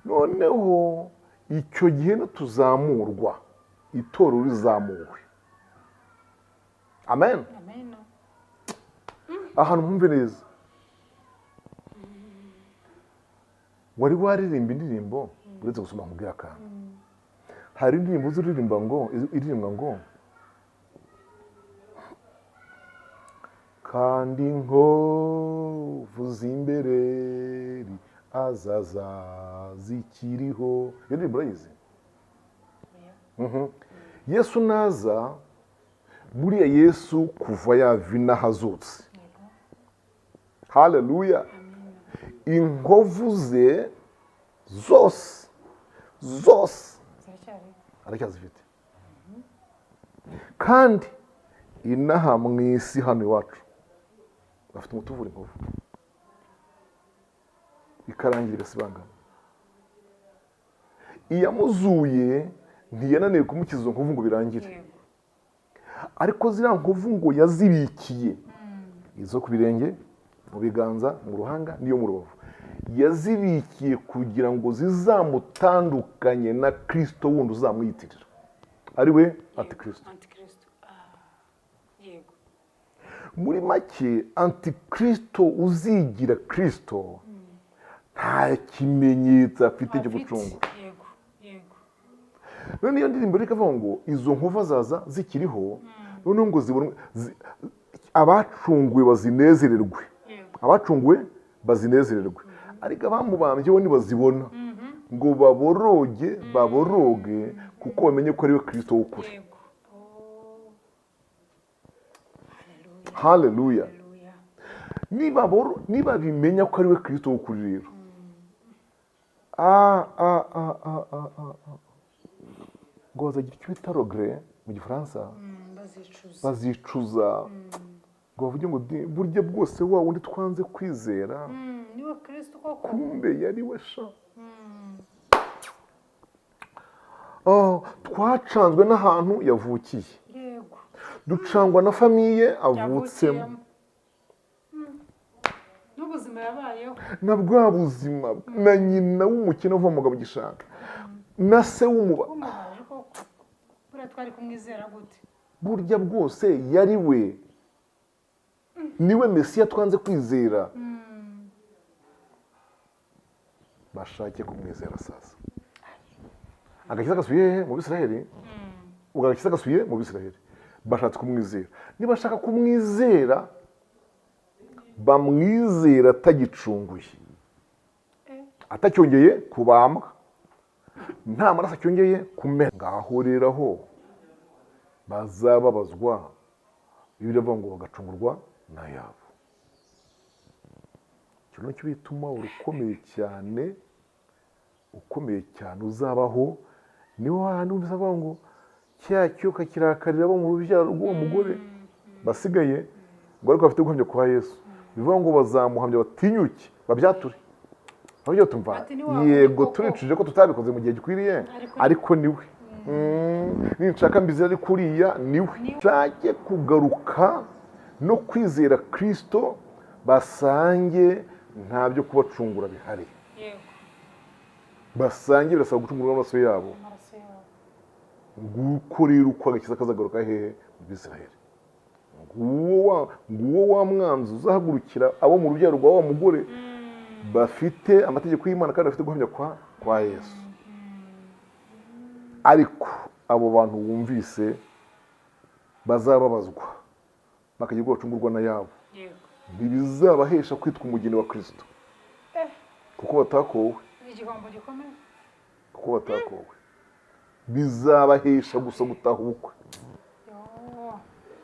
Noneho icyo gihe tuzamurwa itorero rizamuwe. Amen. Ahantu mwumve neza wari waririmba indirimbo uretse gusoma mubwira akantu. Hari indirimbo ziririmba ngo kandi inkovu z'imbere azaza zikiriho. Iyo ndirimbo urayizi? Yesu naza buriya Yesu kuva yava inaha azutse. Haleluya. Inkovu ze zose aracyazifite. Kandi inaha mu isi hano iwacu bafite umutuvura inkovu ikarangira igasibangana. Iyamuzuye ntiyananiwe kumukiza izo nkovu ngo birangire, ariko ziriya nkovu ngo yazibikiye izo ku birenge, mu biganza, mu ruhanga n'iyo mu rubavu. Yazibikiye kugira ngo zizamutandukanye na Kristo wundi uzamwiyitirira ari we Antikristo. muri make antikristo uzigira kristo nta kimenyetso afite cyo gucungura. Yego, yego. None iyo ndirimbo reka avuga ngo izo nkuva zaza zikiriho, noneho ngo zibone abacunguwe bazinezererwe, abacunguwe bazinezererwe, ariko abamubambye bo ntibazibona ngo baboroge kuko bamenye ko ari we Kristo w'ukuri. Haleluya. Niba bimenya ko ari we Kristo w'ukuri rero, ngo bazagira icyo bita regret mu gifaransa, bazicuza, ngo bavuge ngo burya bwose wa wundi twanze kwizera niwe Kristo koko, kumbe yari we sha. Twacanzwe n'ahantu yavukiye, ducangwa na famiye avutsemo, n'ubuzima yabayeho, na bwa buzima, na nyina w'umukene uva mu mugabo gishaka, na se umubaje koko, buriya twari kumwizera gute? Burya bwose yari we, niwe Mesiya twanze kwizera. Bashake kumwizera sasa. Agakiza gasubiye mu Bisiraheli, agakiza gasubiye mu Bisiraheli, bashatse kumwizera. Nibashaka kumwizera, bamwizera atagicunguye, atacyongeye kubambwa, nta maraso acyongeye kumena. Ngaho rero aho bazababazwa, biravuga ngo bagacungurwa na yabo. Icyo nicyo bituma urukomeye cyane uzabaho, niho hantu bizavuga ngo cya cyoka kirakarira abo mu rubyaro rw'uwo mugore basigaye, ngo ariko bafite guhamya kwa Yesu, bivuga ngo bazamuhamya batinyuke babyature. Aho tumva yego turicuje ko tutabikoze mu gihe gikwiriye, ariko niwe ninshaka mbizira ari kuriya niwe. Nshake kugaruka no kwizera Kristo, basange nta byo kubacungura bihari, basange birasaba gucungurwa n'amaraso yabo. Nguko rero uko agakiza kazagaruka hehe mu Bisiraheli. Nguwo wa mwanzi uzahagurukira abo mu rubyaro rwa wa mugore bafite amategeko y'Imana kandi bafite guhamya kwa Yesu. Ariko abo bantu bumvise bazababazwa, bakagira ubwo bacungurwa na yabo, ntibizabahesha kwitwa umugeni wa Kristo, kuko batakowe. Igihombo gikomeye, kuko batakowe. Bizabahesha gusa gutaha ubukwe.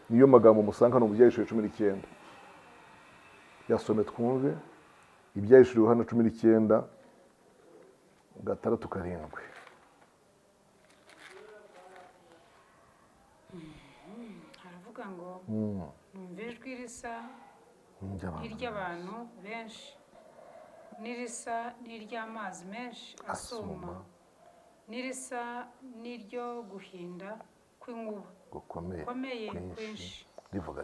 Niyo magambo musanga hano mu Byahishuriwe 19. Yasome twumve Ibyahishuriwe hano 19 6-7. Haravuga ngo numva ijwi risa n'iry'abantu benshi, n'irisa n'iry'amazi menshi asuma, n'irisa n'iryo guhinda kw'inkuba gukomeye kwinshi, rivuga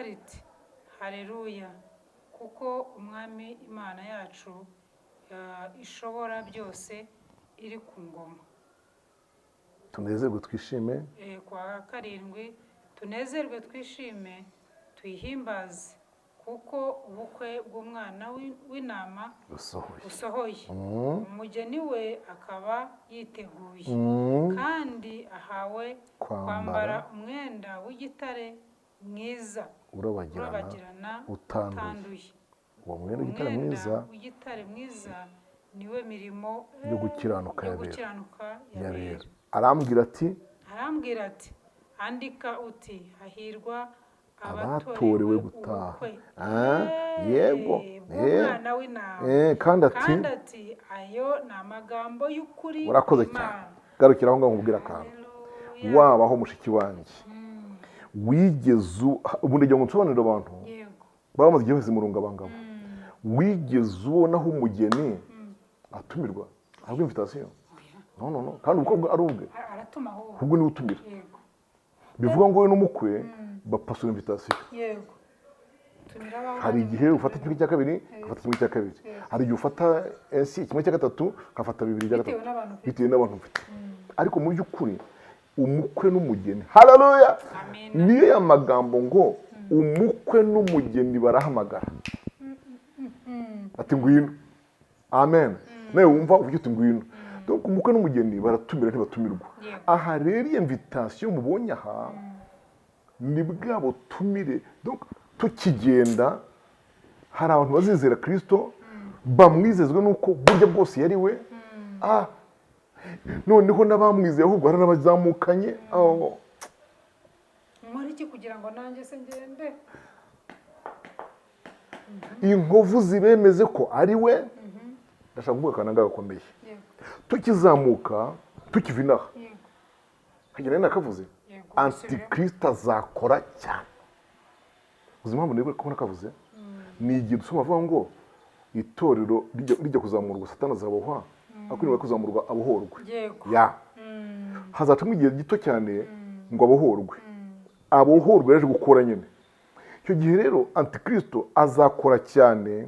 riti haleluya, kuko umwami Imana yacu ishobora byose iri ku ngoma. Tunezerwe twishime. Kwa 7, tunezerwe twishime tuyihimbaze, kuko ubukwe bw'umwana w'intama busohoye, umugeni we akaba yiteguye, kandi ahawe kwambara umwenda w'igitare mwiza urabagirana utanduye. Uwo mwenda w'igitare mwiza niwe mirimo yo gukiranuka yabera. Arambwira ati andika uti hahirwa abatorewe gutaha. Yego, kandi ati ayo ni amagambo y'ukuri. Urakoze cyane. Garukira aho ngaho nkubwira akantu. Wabaho mushiki wanjye, wigeze ubundi ngo nsobanurire abantu bamaze igihe hose mu rungabangabo, wigeze ubonaho umugeni atumirwa ahabwa invitation? No, kandi ubwo ari ubwe aratuma ahubwo niwe utumira. Bivuga ngo we n'umukwe bapasura invitation. Hari igihe ufata kimwe cya kabiri, ugafata kimwe cya kabiri. Hari igihe ufata kimwe cya gatatu, ugafata bibiri cya gatatu, bitewe n'abantu ufite. Ariko mu by'ukuri umukwe n'umugeni, haleluya, niyo ya magambo ngo umukwe n'umugeni barahamagara ati ngwino, amen. nawe wumva uvuga uti ngwino. donc umukwe n'umugeni baratumira ntibatumirwa. aha rero iyo invitation mubonye aha ni bwa butumire. donc tukigenda hari abantu bazizera Kristo bamwizezwe nuko uburyo bwose yari we. noneho n'abamwizeye ahubwo hari n'abazamukanye. muri iki kugira ngo nanjye se ngende inkovu zibemeze ko ari we. ndashaka kuvuga akantu gakomeye. tukizamuka tukiva inaha hagira nakavuze antikristo azakora cyane. uzi impamvu niba kubona kavuze ni igihe dusoma avuga ngo itorero rijya kuzamurwa satani azabohwa akwiriye kuzamurwa abohorwe. hazacamo igihe gito cyane ngo abohorwe yaje gukora nyine. icyo gihe rero antikristo azakora cyane.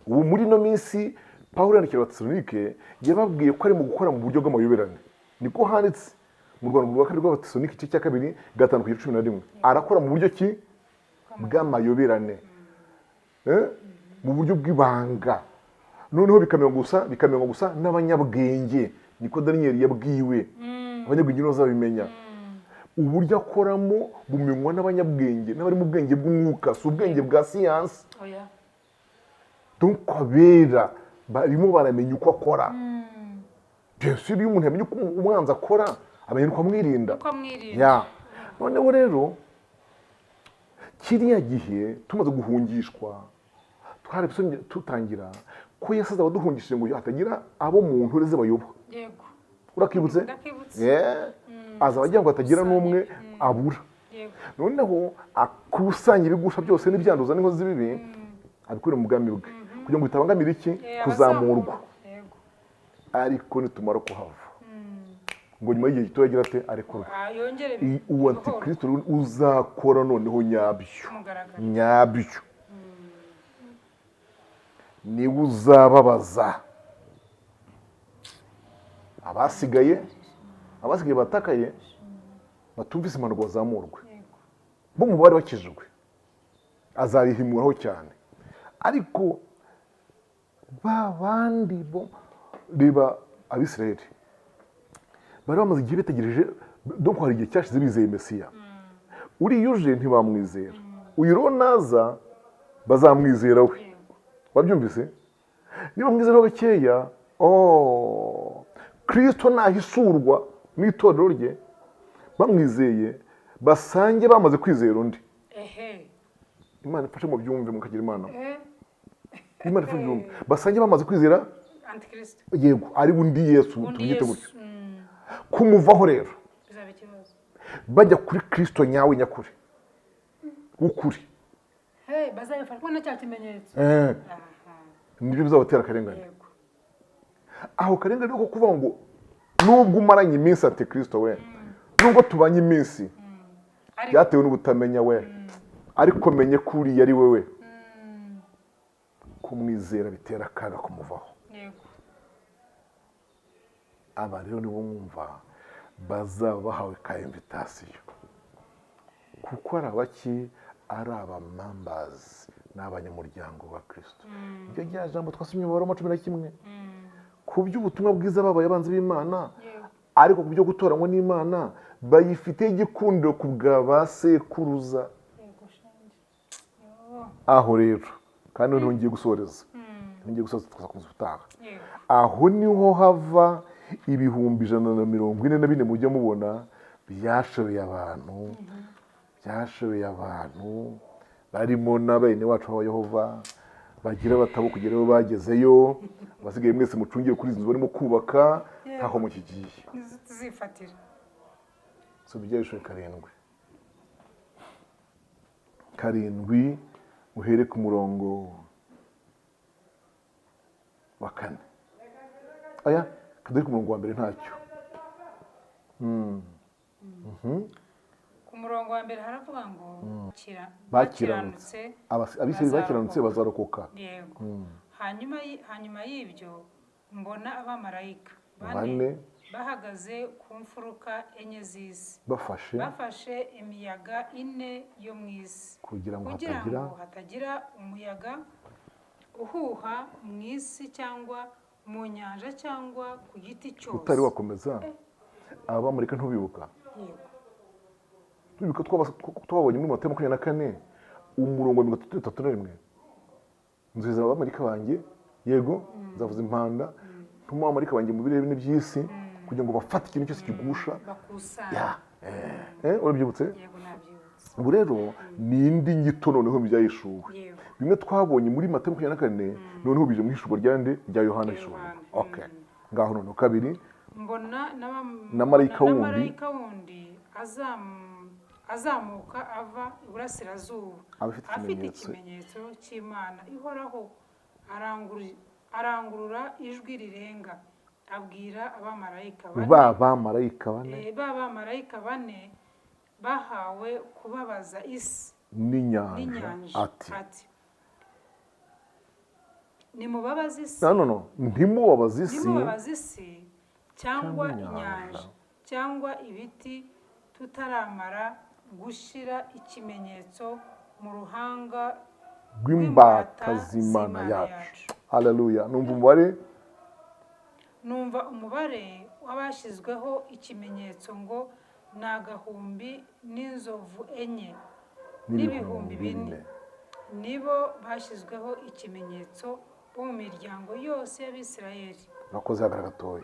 ubu muri ino minsi Pawulo yandikira Abatesalonike yababwiye ko ari mu gukora mu buryo bw'amayoberane. niko handitse mu Rwanda rwa kabiri rw'Abatesalonike igice cya 2:5-11 arakora mu buryo ki bw'amayoberane, mu buryo bw'ibanga. noneho bikamenywa gusa n'abanyabwenge. niko Daniyeli yabwiwe, abanyabwenge nibo bazabimenya. uburyo akoramo bumenywa n'abanyabwenge n'abari mu bwenge bw'umwuka, si ubwenge bwa siyansi. donc abera barimo baramenya uko akora. byose iyo umuntu yamenye uko umwanzi akora amenya uko amwirinda. noneho rero kiriya gihe tumaze guhungishwa twari tutangira ko Yesu azaba aduhungishije ngo hatagira abo mu nture ze bayoba. urakibutse? azaba agira ngo hatagira n'umwe abura. noneho akusanya ibigusha byose n'ibyanduza n'inkozi z'ibibi abikure mu bwami bwe kugira ngo bitabangamira iki kuzamurwa. ariko nitumara kuhava ngo nyuma y'igihe gito yagira ate arekurwa. uwo antikristo uzakora noneho nyabyo niwe uzababaza abasigaye batakaye batumvise impanuka bazamurwe bo mu bari bakijijwe. azabihimuraho cyane. ariko ba bandi bo reba Abisirayeli bari bamaze igihe bategereje. donc hari igihe cyashize bizeye Mesiya. uriya uje ntibamwizera, uyu rero naza bazamwizera we. wabyumvise? niba mwizeraho gakeya Kristo nahisurwa mu itorero rye bamwizeye basange bamaze kwizera undi. Imana ifashe mu byumve mukagira Imana. Imana ifashe byumve basange bamaze kwizera antikristo. yego ari undi Yesu tubigite gutyo. kumuvaho rero bajya kuri Kristo nyawe nyakuri ukuri. bazabifashwa na cya kimenyetso. nibyo bizabatera akarengane. aho karengane ko kuvuga ngo nubwo umaranye iminsi antikristo we nubwo tubanye iminsi byatewe n'ubutamenya we, ariko menye ko uriya ari wewe. kumwizera bitera akaga kumuvaho. aba rero nibo mwumva bazaba bahawe ka invitation kuko ari abaki ari abamambazi n'abanyamuryango ba Kristo. ibyo rya jambo twasomye mu Baroma 11 ku by'ubutumwa bwiza babaye abanzi b'Imana, ariko ku byo gutoranywa n'Imana bayifite igikundiro ku bwa basekuruza. aho rero kandi noneho ngiye gusoreza tukazakomeza ubutaha. aho niho hava 144 mujya mubona byashobeye abantu barimo n'abene wacu b'Abayehova bagira batabo kugeraho bagezeyo. basigaye mwese mucungire kuri izi nzu barimo kubaka ntaho mukigiye tuzifatira. so bijyashwe 7 uhere ku murongo wa 4. kadari ku murongo wa mbere ntacyo. ku murongo wa mbere haravuga ngo bakiranutse abisirayeli bakiranutse bazarokoka. hanyuma y'ibyo mbona abamarayika bahagaze ku mfuruka enye z'isi bafashe imiyaga ine yo mu isi kugira ngo hatagira umuyaga uhuha mu isi cyangwa mu nyanja cyangwa ku giti cyose. utari wakomeza abamarayika ntubibuka? Tubibuka twabonye muri Matayo 24 umurongo wa 31, nzizera abamarayika banjye, yego nzavuza impanda, ntuma abamarayika banjye mu birere bine by'isi kugira ngo bafate ikintu cyose kigusha urabyibutse? Yego nabyibutse. ubu rero ni indi nyito noneho byayishuwe. Bimwe twabonye muri Matayo 24 noneho bije mu ishurwa rya Yohana ishuwe. Ngaho noneho kabiri, mbona na marayika wundi azamuka ava iburasirazuba afite ikimenyetso cy'Imana ihoraho, arangurura ijwi rirenga, abwira abamarayika bane bahawe kubabaza isi n'inyanja ati nimubabaze isi ntimubabaze isi cyangwa inyanja cyangwa ibiti tutaramara gushyira ikimenyetso mu ruhanga rw'imbata z'Imana yacu. Haleluya. Numva umubare w'abashyizweho ikimenyetso ngo ni agahumbi n'inzovu enye n'ibihumbi bine. Nibo bashyizweho ikimenyetso bo mu miryango yose y'Abisirayeli. Nakoze hagaragara gatoya.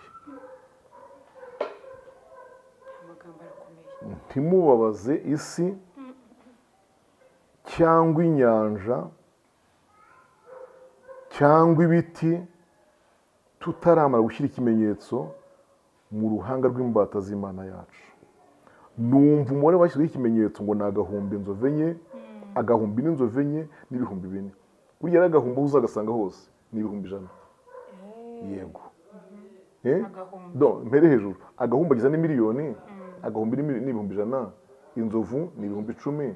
Amagambo arakomeye. Ntimubabaze isi cyangwa inyanja cyangwa ibiti tutaramara gushyira ikimenyetso mu ruhanga rw'imbata z'Imana yacu. Numva umubare bashyizweho ikimenyetso ngo ni agahumbi inzovu enye, agahumbi n'inzovu enye n'ibihumbi bine. Burya ari agahumbi aho uzagasanga hose ni ibihumbi 100. Yego. Mpere hejuru, agahumbi ageza ni miliyoni, agahumbi ni ibihumbi 100, inzovu ni ibihumbi 10.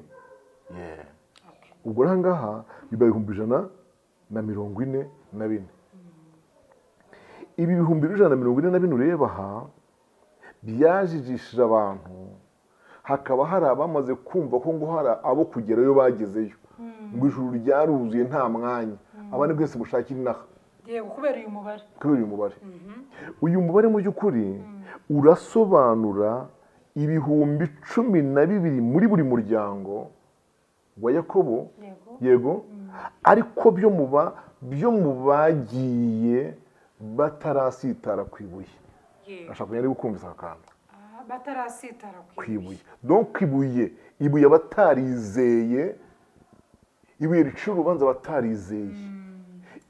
Ubwo rero ngaha biba ibihumbi 144. Ibi bihumbi 144 ureba aha byajijishije abantu, hakaba hari abamaze kumva ko ngo hari abo kugerayo bagezeyo, ngo ijuru ryaruzuye nta mwanya, abandi bwese mushakira inaha. Yego, kubera uyu mubare. Uyu mubare mu by'ukuri urasobanura ibihumbi 12 muri buri muryango wa Yakobo. Yego. Ariko byo mu bagiye batarasitara ku ibuye. Ashaka kunyari gukumvisa akantu. Batarasitara ku ibuye. Donc ibuye batarizeye, ibuye ricira urubanza batarizeye,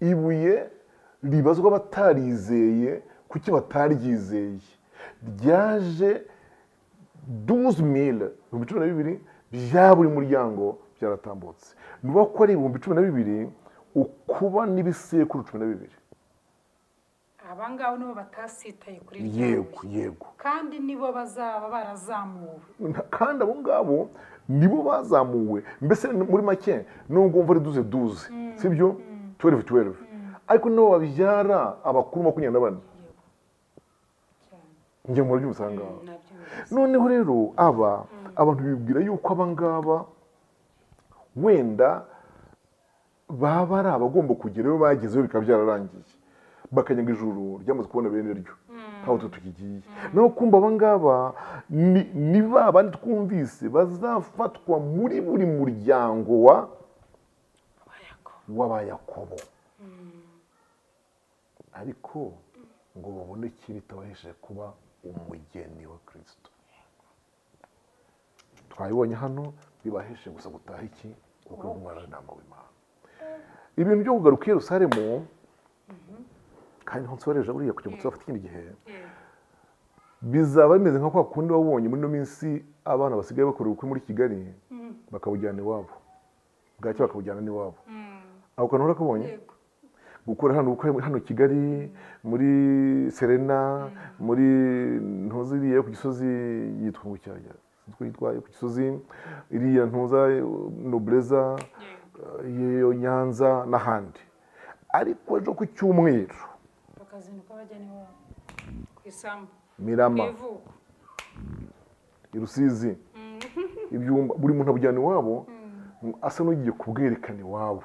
ibuye ribazwa batarizeye, kuki bataryizeye. Ryaje 12,000 bya buri muryango byaratambutse. Nuba ko ari 12,000 ukuba n'ibisekuru 12. Abangabo nibo batasitaye kuri ryo. Yego. Kandi nibo bazaba barazamuwe. Kandi abo ngabo nibo bazamuwe. Mbese muri make nubwo mvura 12, sibyo? 12. Ariko nibo babyara abakuru 24. Ngiye muri byo usanga. Noneho rero abantu bibwira yuko abangaba wenda baba ari abagomba kugerayo bagezeyo bikaba byararangiye, bakanyanga ijuru ryamaze kubona bene ryo ntaho tukigiye. No kumva abangaba ni babandi twumvise bazafatwa muri buri muryango w'Abayakobo, ariko ngo babone ikintu itabahesheje kuba umugeni wa Kristo. Twabibonye hano bibaheshe gusa gutaha iki ubukwe bw'umwana w'Imana. Ibintu byo kugaruka i Yerusalemu kandi nko nsoreje buriya kugira ngo tuzafate ikindi gihe, bizaba bimeze nka kwa kundi wabonye muri no minsi abana basigaye bakora ubukwe muri Kigali bakabujyana iwabo, bwacyo bakabujyana n'iwabo. Aho kantu urakabonye gukora hano ubukwe hano Kigali muri Serena, muri ntuziriye ku Gisozi yitwa mu cyaya, twitwaye ku Gisozi iriya ntuza Nobleza, iyo Nyanza n'ahandi. Ariko ejo ku cyumweru bakazinduka bajya n'iwabo ku isambu. Mirama, i Rusizi, ibyumba, buri muntu abujyana iwabo asa n'ugiye kubwerekana iwabo.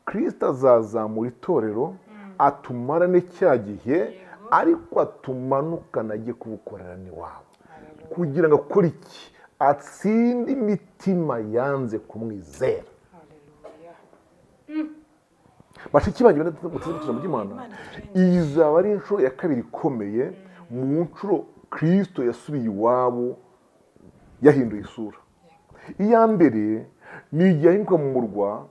Kristo azazamura itorero atumarane cya gihe, ariko atumanukana agiye kubukorera n'iwabo kugira ngo akore iki? Atsinde imitima yanze kumwizera. Bashiki banjye muteze ijambo ry'Imana, izaba ari inshuro ya kabiri ikomeye mu nshuro Kristo yasubiye iwabo yahinduye isura. Iya mbere ni igihe ahinduka mu murwa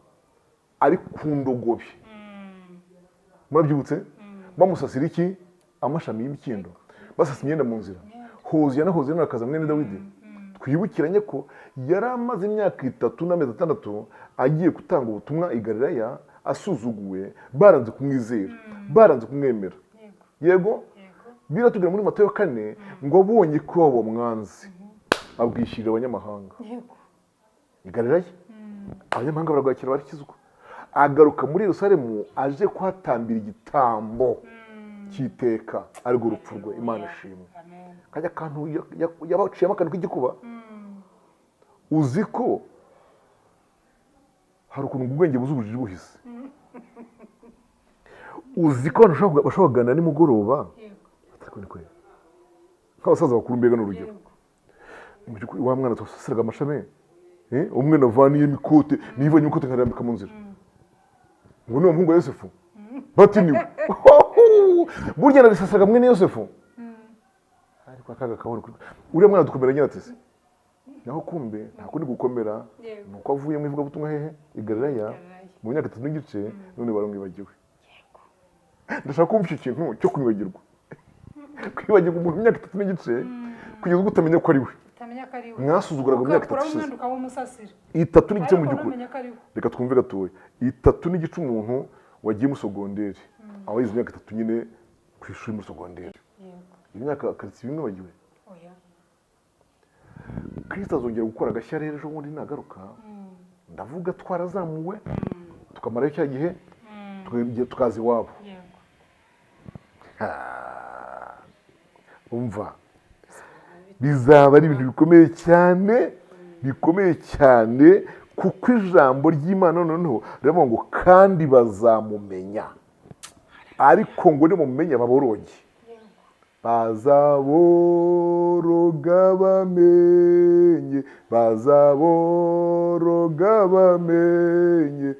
ari ku ndogobe, murabyibutse, bamusasira iki? Amashami y'imikindo, basasa imyenda mu nzira. Hoziya n'akaza mwene Dawidi, twibukiranye ko yari amaze imyaka 3 n'amezi 6 agiye gutanga ubutumwa i Galilaya, asuzuguwe, baranze kumwizera, baranze kumwemera. Yego, biratubwira muri Matayo 4 ngo abonye ko abo mwanzi abwishyirira abanyamahanga. I Galilaya abanyamahanga baragakira, barakizwa. Agaruka muri Yerusalemu aje kuhatambira igitambo cy'iteka, ariko urupfu rwe, Imana ishimwe. Kajya kantu yabaciyemo akantu k'igikuba. Uzi ko hari ukuntu ubwenge buzubujije buhise. Uzi ko abantu bashobora kuganira nimugoroba, nk'abasaza bakuru mbega n'urugero. Wa mwana twasasiraga amashami, umwe navaniye imikote, nivanye imikote nkarambika mu nzira. Ngo ni umuhungu wa Yosefu, batiniwe. Burya narisasiraga mwene Yosefu, ariko akaga kabona uriya mwana dukomera nyine atese. Naho kumbe nta kundi gukomera, nuko avuye mu ivugabutumwa hehe i Galilaya mu myaka 3 n'igice, none baramwibagiwe. Ndashaka kumva ikintu cyo kumwibagirwa. Kwibagirwa umuntu mu myaka 3 n'igice kugeza ubwo utamenya ko ari we. Mwasuzuguraga mu myaka 3 itatu n'igice mu gihugu. Reka twumve gatoya. 3 n'igice umuntu wagiye mu sogonderi, aho yize imyaka 3 nyine ku ishuri mu sogonderi. Imyaka karitsi bimwe bagiwe. Kristo azongera gukora agashya rero ejo bundi nagaruka. Ndavuga twarazamuwe tukamarayo cya gihe tukazi iwabo. Umva, bizaba ari ibintu bikomeye cyane, kuko ijambo ry'Imana noneho riravuga ngo kandi bazamumenya, ariko ngo nimumenya baboroge. Bazaboroga bamenye, bazaboroga bamenye,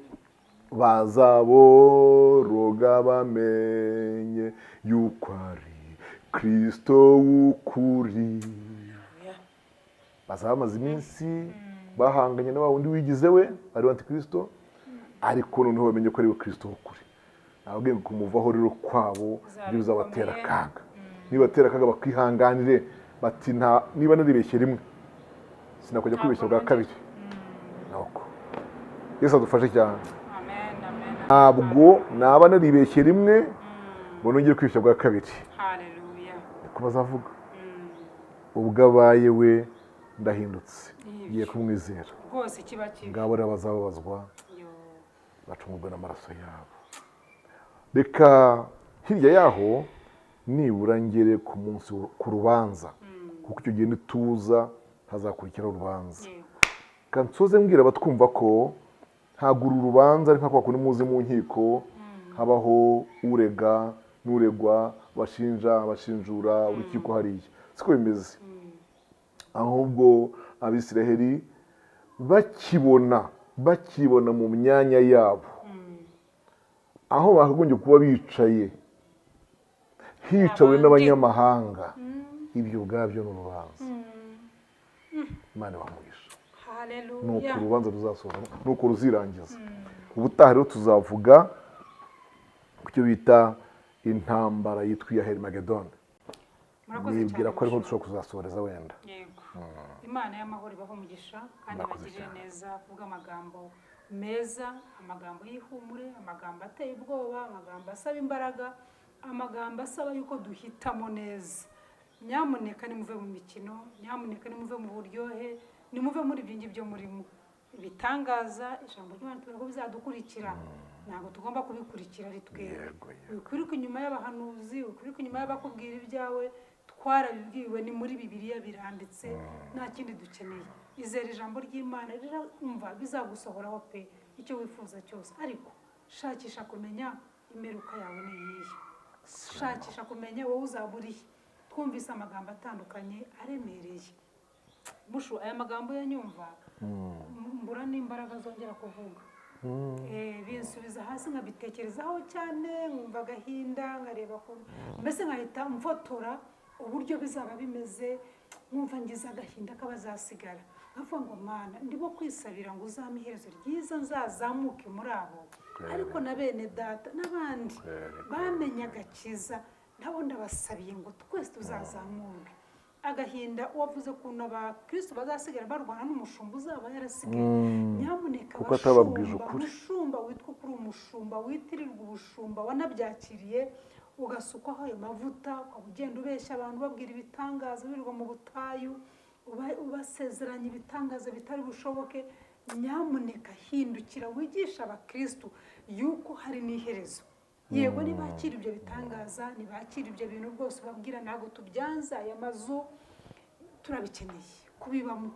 bazaboroga bamenye yuko ari Kristo w'ukuri. Bazaba bamaze iminsi bahanganye na wa wundi wigize we ari antikristo, ariko noneho bamenye ko ari we Kristo w'ukuri. Nababwiye ngo kumuvaho rero kwabo bizabatera akaga. Nibatera akaga bakihanganire, bati niba naribeshye rimwe sinakujya kwibeshya bwa kabiri. Nuko Yesu adufashe cyane. Ntabwo naba naribeshye rimwe ngo nongere kwibeshya bwa kabiri. Haleluya. Niko bazavuga. Ubwo abaye we ndahindutse, ngiye kumwizera. Bwose kiba kibi. Ngabo bazababazwa, bacungurwa n'amaraso yabo. Reka hirya yaho nibura ngere ku munsi ku rubanza, kuko icyo gihe nituza hazakurikira urubanza. Kansoze mbwira batwumva ko ntagura urubanza ari nka kwa kundi muzi mu nkiko habaho urega n'uregwa, bashinjura urukiko hariya. Siko bimeze. Ahubwo Abisiraheli bakibona mu myanya yabo, aho bakagombye kuba bicaye, hicawe n'abanyamahanga, ibyo ubwabyo n'urubanza. Imana bamugisha. Nuko urubanza ruzasohoka, nuko ruzirangiza. Ubutaha rero tuzavuga ku cyo bita intambara yitwa iya Helmagedon. Nibwira ko ariho dushobora kuzasohoreza wenda. Imana y'amahoro ibaho umugisha kandi bagirire neza, kuvuga amagambo meza, amagambo y'ihumure, amagambo ateye ubwoba, amagambo asaba imbaraga, amagambo asaba yuko duhitamo neza. Nyamuneka nimuve mu mikino, nyamuneka nimuve mu buryohe, nimuve muri ibyo ngibyo murimo. Ibitangaza ijambo ry'Imana tubona ko bizadukurikira, ntabwo tugomba kubikurikira ari twebwe. Ukuri inyuma y'abahanuzi, ukuri inyuma y'abakubwira ibyawe, twarabibwiwe ni muri bibiliya biranditse nta kindi dukeneye izera ijambo ry'Imana rirumva bizagusohoraho pe icyo wifuza cyose ariko shakisha kumenya imeruka yawe ni iyihe shakisha kumenya wowe uzaba urihe twumvise amagambo atandukanye aremereye bushu aya magambo yanyumva mbura n'imbaraga zongera kuvuga binsubiza hasi nkabitekerezaho cyane nkumva agahinda nkareba mbese nkahita mfotora uburyo bizaba bimeze nkumva ngize agahinda k'abazasigara nkavuga ngo Mana ndimo kwisabira ngo uzampe iherezo ryiza nzazamuke muri abo ariko na bene data n'abandi bamenye agakiza nabo ndabasabiye ngo twese tuzazamurwe agahinda wavuze kuntu abakristo bazasigara barwana n'umushumba uzaba yarasigaye nyamuneka umushumba witwa kuri umushumba witirirwa ubushumba wanabyakiriye ugasukwaho ayo mavuta ukaba ugenda ubeshya abantu babwira ibitangaza wirirwa mu butayu ubasezeranya ibitangaza bitari bushoboke nyamuneka hindukira wigisha abakristo yuko hari n'iherezo yego nibakira ibyo bitangaza nibakira ibyo bintu rwose babwira ntabwo tubyanza aya mazu turabikeneye kubibamo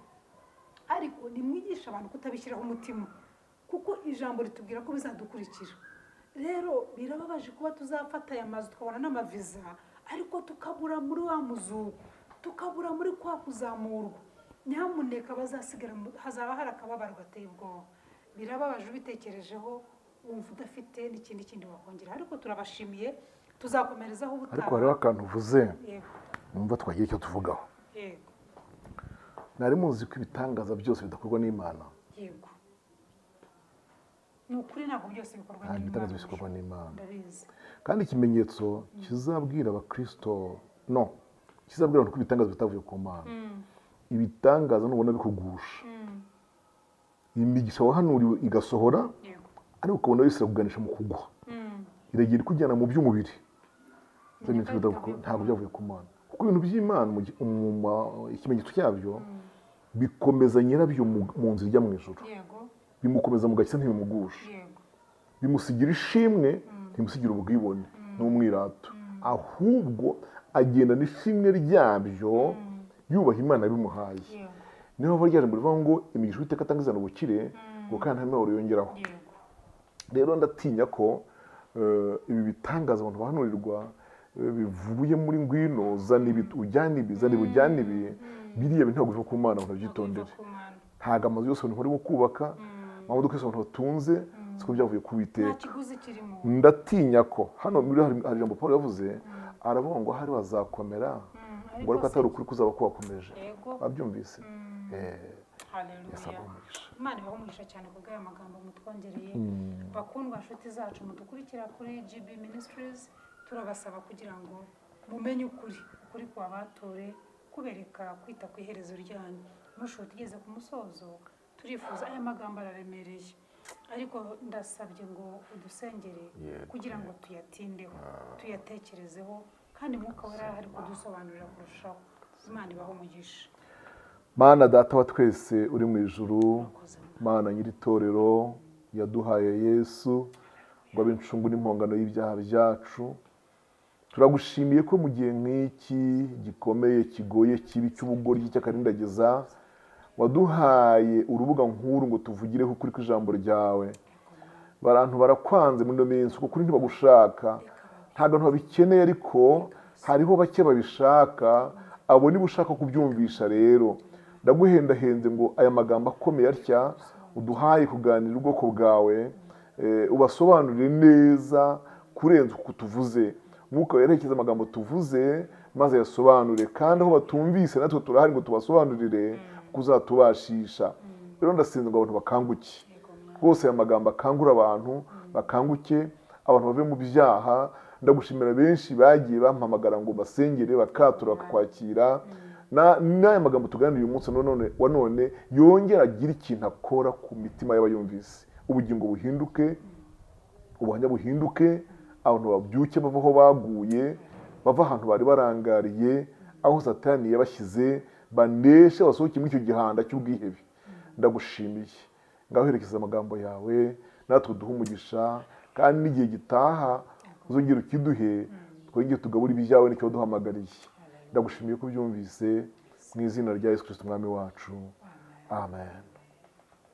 ariko nimwigisha abantu kutabishyiraho umutima kuko ijambo ritubwira ko bizadukurikira rero birababaje kuba tuzafata aya mazu tukabona n'amaviza ariko tukabura muri wa muzuko tukabura muri kwa kuzamurwa nyamuneka bazasigara hazaba hari akababaro gateye ubwoba birababaje ubitekerejeho wumva udafite n'ikindi kindi wakongera ariko turabashimiye tuzakomerezaho ubutaha ariko hariho akantu uvuze numva twagira icyo tuvugaho yego nari muzi ko ibitangaza byose bidakorwa n'Imana yego ni ukuri ntabwo byose bikorwa n'Imana ibitangaza byose bikorwa n'Imana ndabizi kandi ikimenyetso kizabwira abakristo kizabwira abantu ko ibitangaza bitavuye ku Mana ibitangaza nubona bikugusha imigisha wahanuriwe igasohora ariko ukabona wese kuganisha mu kugwa iragira ikujyana mu by'umubiri ntabwo byavuye ku Mana kuko ibintu by'Imana ikimenyetso cyabyo bikomeza nyirabyo mu nzira ijya mu ijuru bimukomeza mu gakiza ntibimugusha bimusigira ishimwe ntimusigira ubwibone n'umwirato ahubwo agenda n'ishimwe ryabyo yubaha Imana bimuhaye niyo mpamvu ryaje mu rivuga ngo imigisha Uwiteka atanga izana ubukire ngo kandi nta n'uwo yongeraho rero ndatinya ko ibi bitangaza abantu bahanurirwa bivuye muri ngwino zana ibi ujyana ibi zana ibi ujyana ibi biriya bintu ntabwo biva ku Mana abantu babyitondere ntabwo amazu yose abantu barimo kubaka amamodoka yose abantu batunze siko byavuye ku Uwiteka ndatinya ko hano hari ijambo Paul yavuze aravuga ngo hari bazakomera ngo ariko atari ukuri kuzaba kubakomeje abyumvise Imana ibaho umugisha cyane ku bw'aya magambo mutwongereye bakundwa nshuti zacu mudukurikira kuri GB Ministries turabasaba kugira ngo mumenye ukuri kwa batore kubereka kwita ku iherezo ryanyu mushuti igeze ku musozo turifuza aya magambo araremereye ariko ndasabye ngo udusengere kugira ngo tuyatindeho tuyatekerezeho kandi mwuka wera ari kudusobanurira kurushaho Imana ibaho umugisha Mana data wa twese uri mu ijuru Mana nyiritorero yaduhaye Yesu ngo abe incungu n'impongano y'ibyaha byacu turagushimiye ko mu gihe nk'iki gikomeye kigoye kibi cy'ubugoryi cy'akarindagiza waduhaye urubuga nkuru ngo tuvugireho ukuri kw'ijambo ryawe abantu barakwanze muri ino minsi kuko kuri ntibagushaka ntabwo babikeneye ariko hariho bake babishaka abo niba ushaka kubyumvisha rero ndaguhendahenze ngo aya magambo akomeye atya uduhaye kuganira ubwoko bwawe ubasobanurire neza kurenza uko tuvuze mwuka werekeza amagambo tuvuze maze yasobanure kandi aho batumvise natwe turahari ngo tubasobanurire kuzatubashisha rero ndasenze ngo abantu bakanguke rwose aya magambo akangura abantu bakanguke abantu bave mu byaha ndagushimira benshi bagiye bampamagara ngo basengere bakatura bakakwakira n'aya magambo tuganira uyu munsi wa none yongera agira ikintu akora ku mitima y'abayumvise ubugingo buhinduke ubuhamya buhinduke abantu babyuke bava aho baguye bava ahantu bari barangariye aho Satani yabashyize baneshe basohoke muri icyo gihanda cy'ubwihebe ndagushimiye ngaho herekeza amagambo yawe natwe duhe umugisha kandi n'igihe gitaha uzongera ukiduhe twongere tugabura ibyawe n'icyo waduhamagariye ndagushimiye ko ubyumvise mu izina rya Yesu Kristo umwami wacu amen.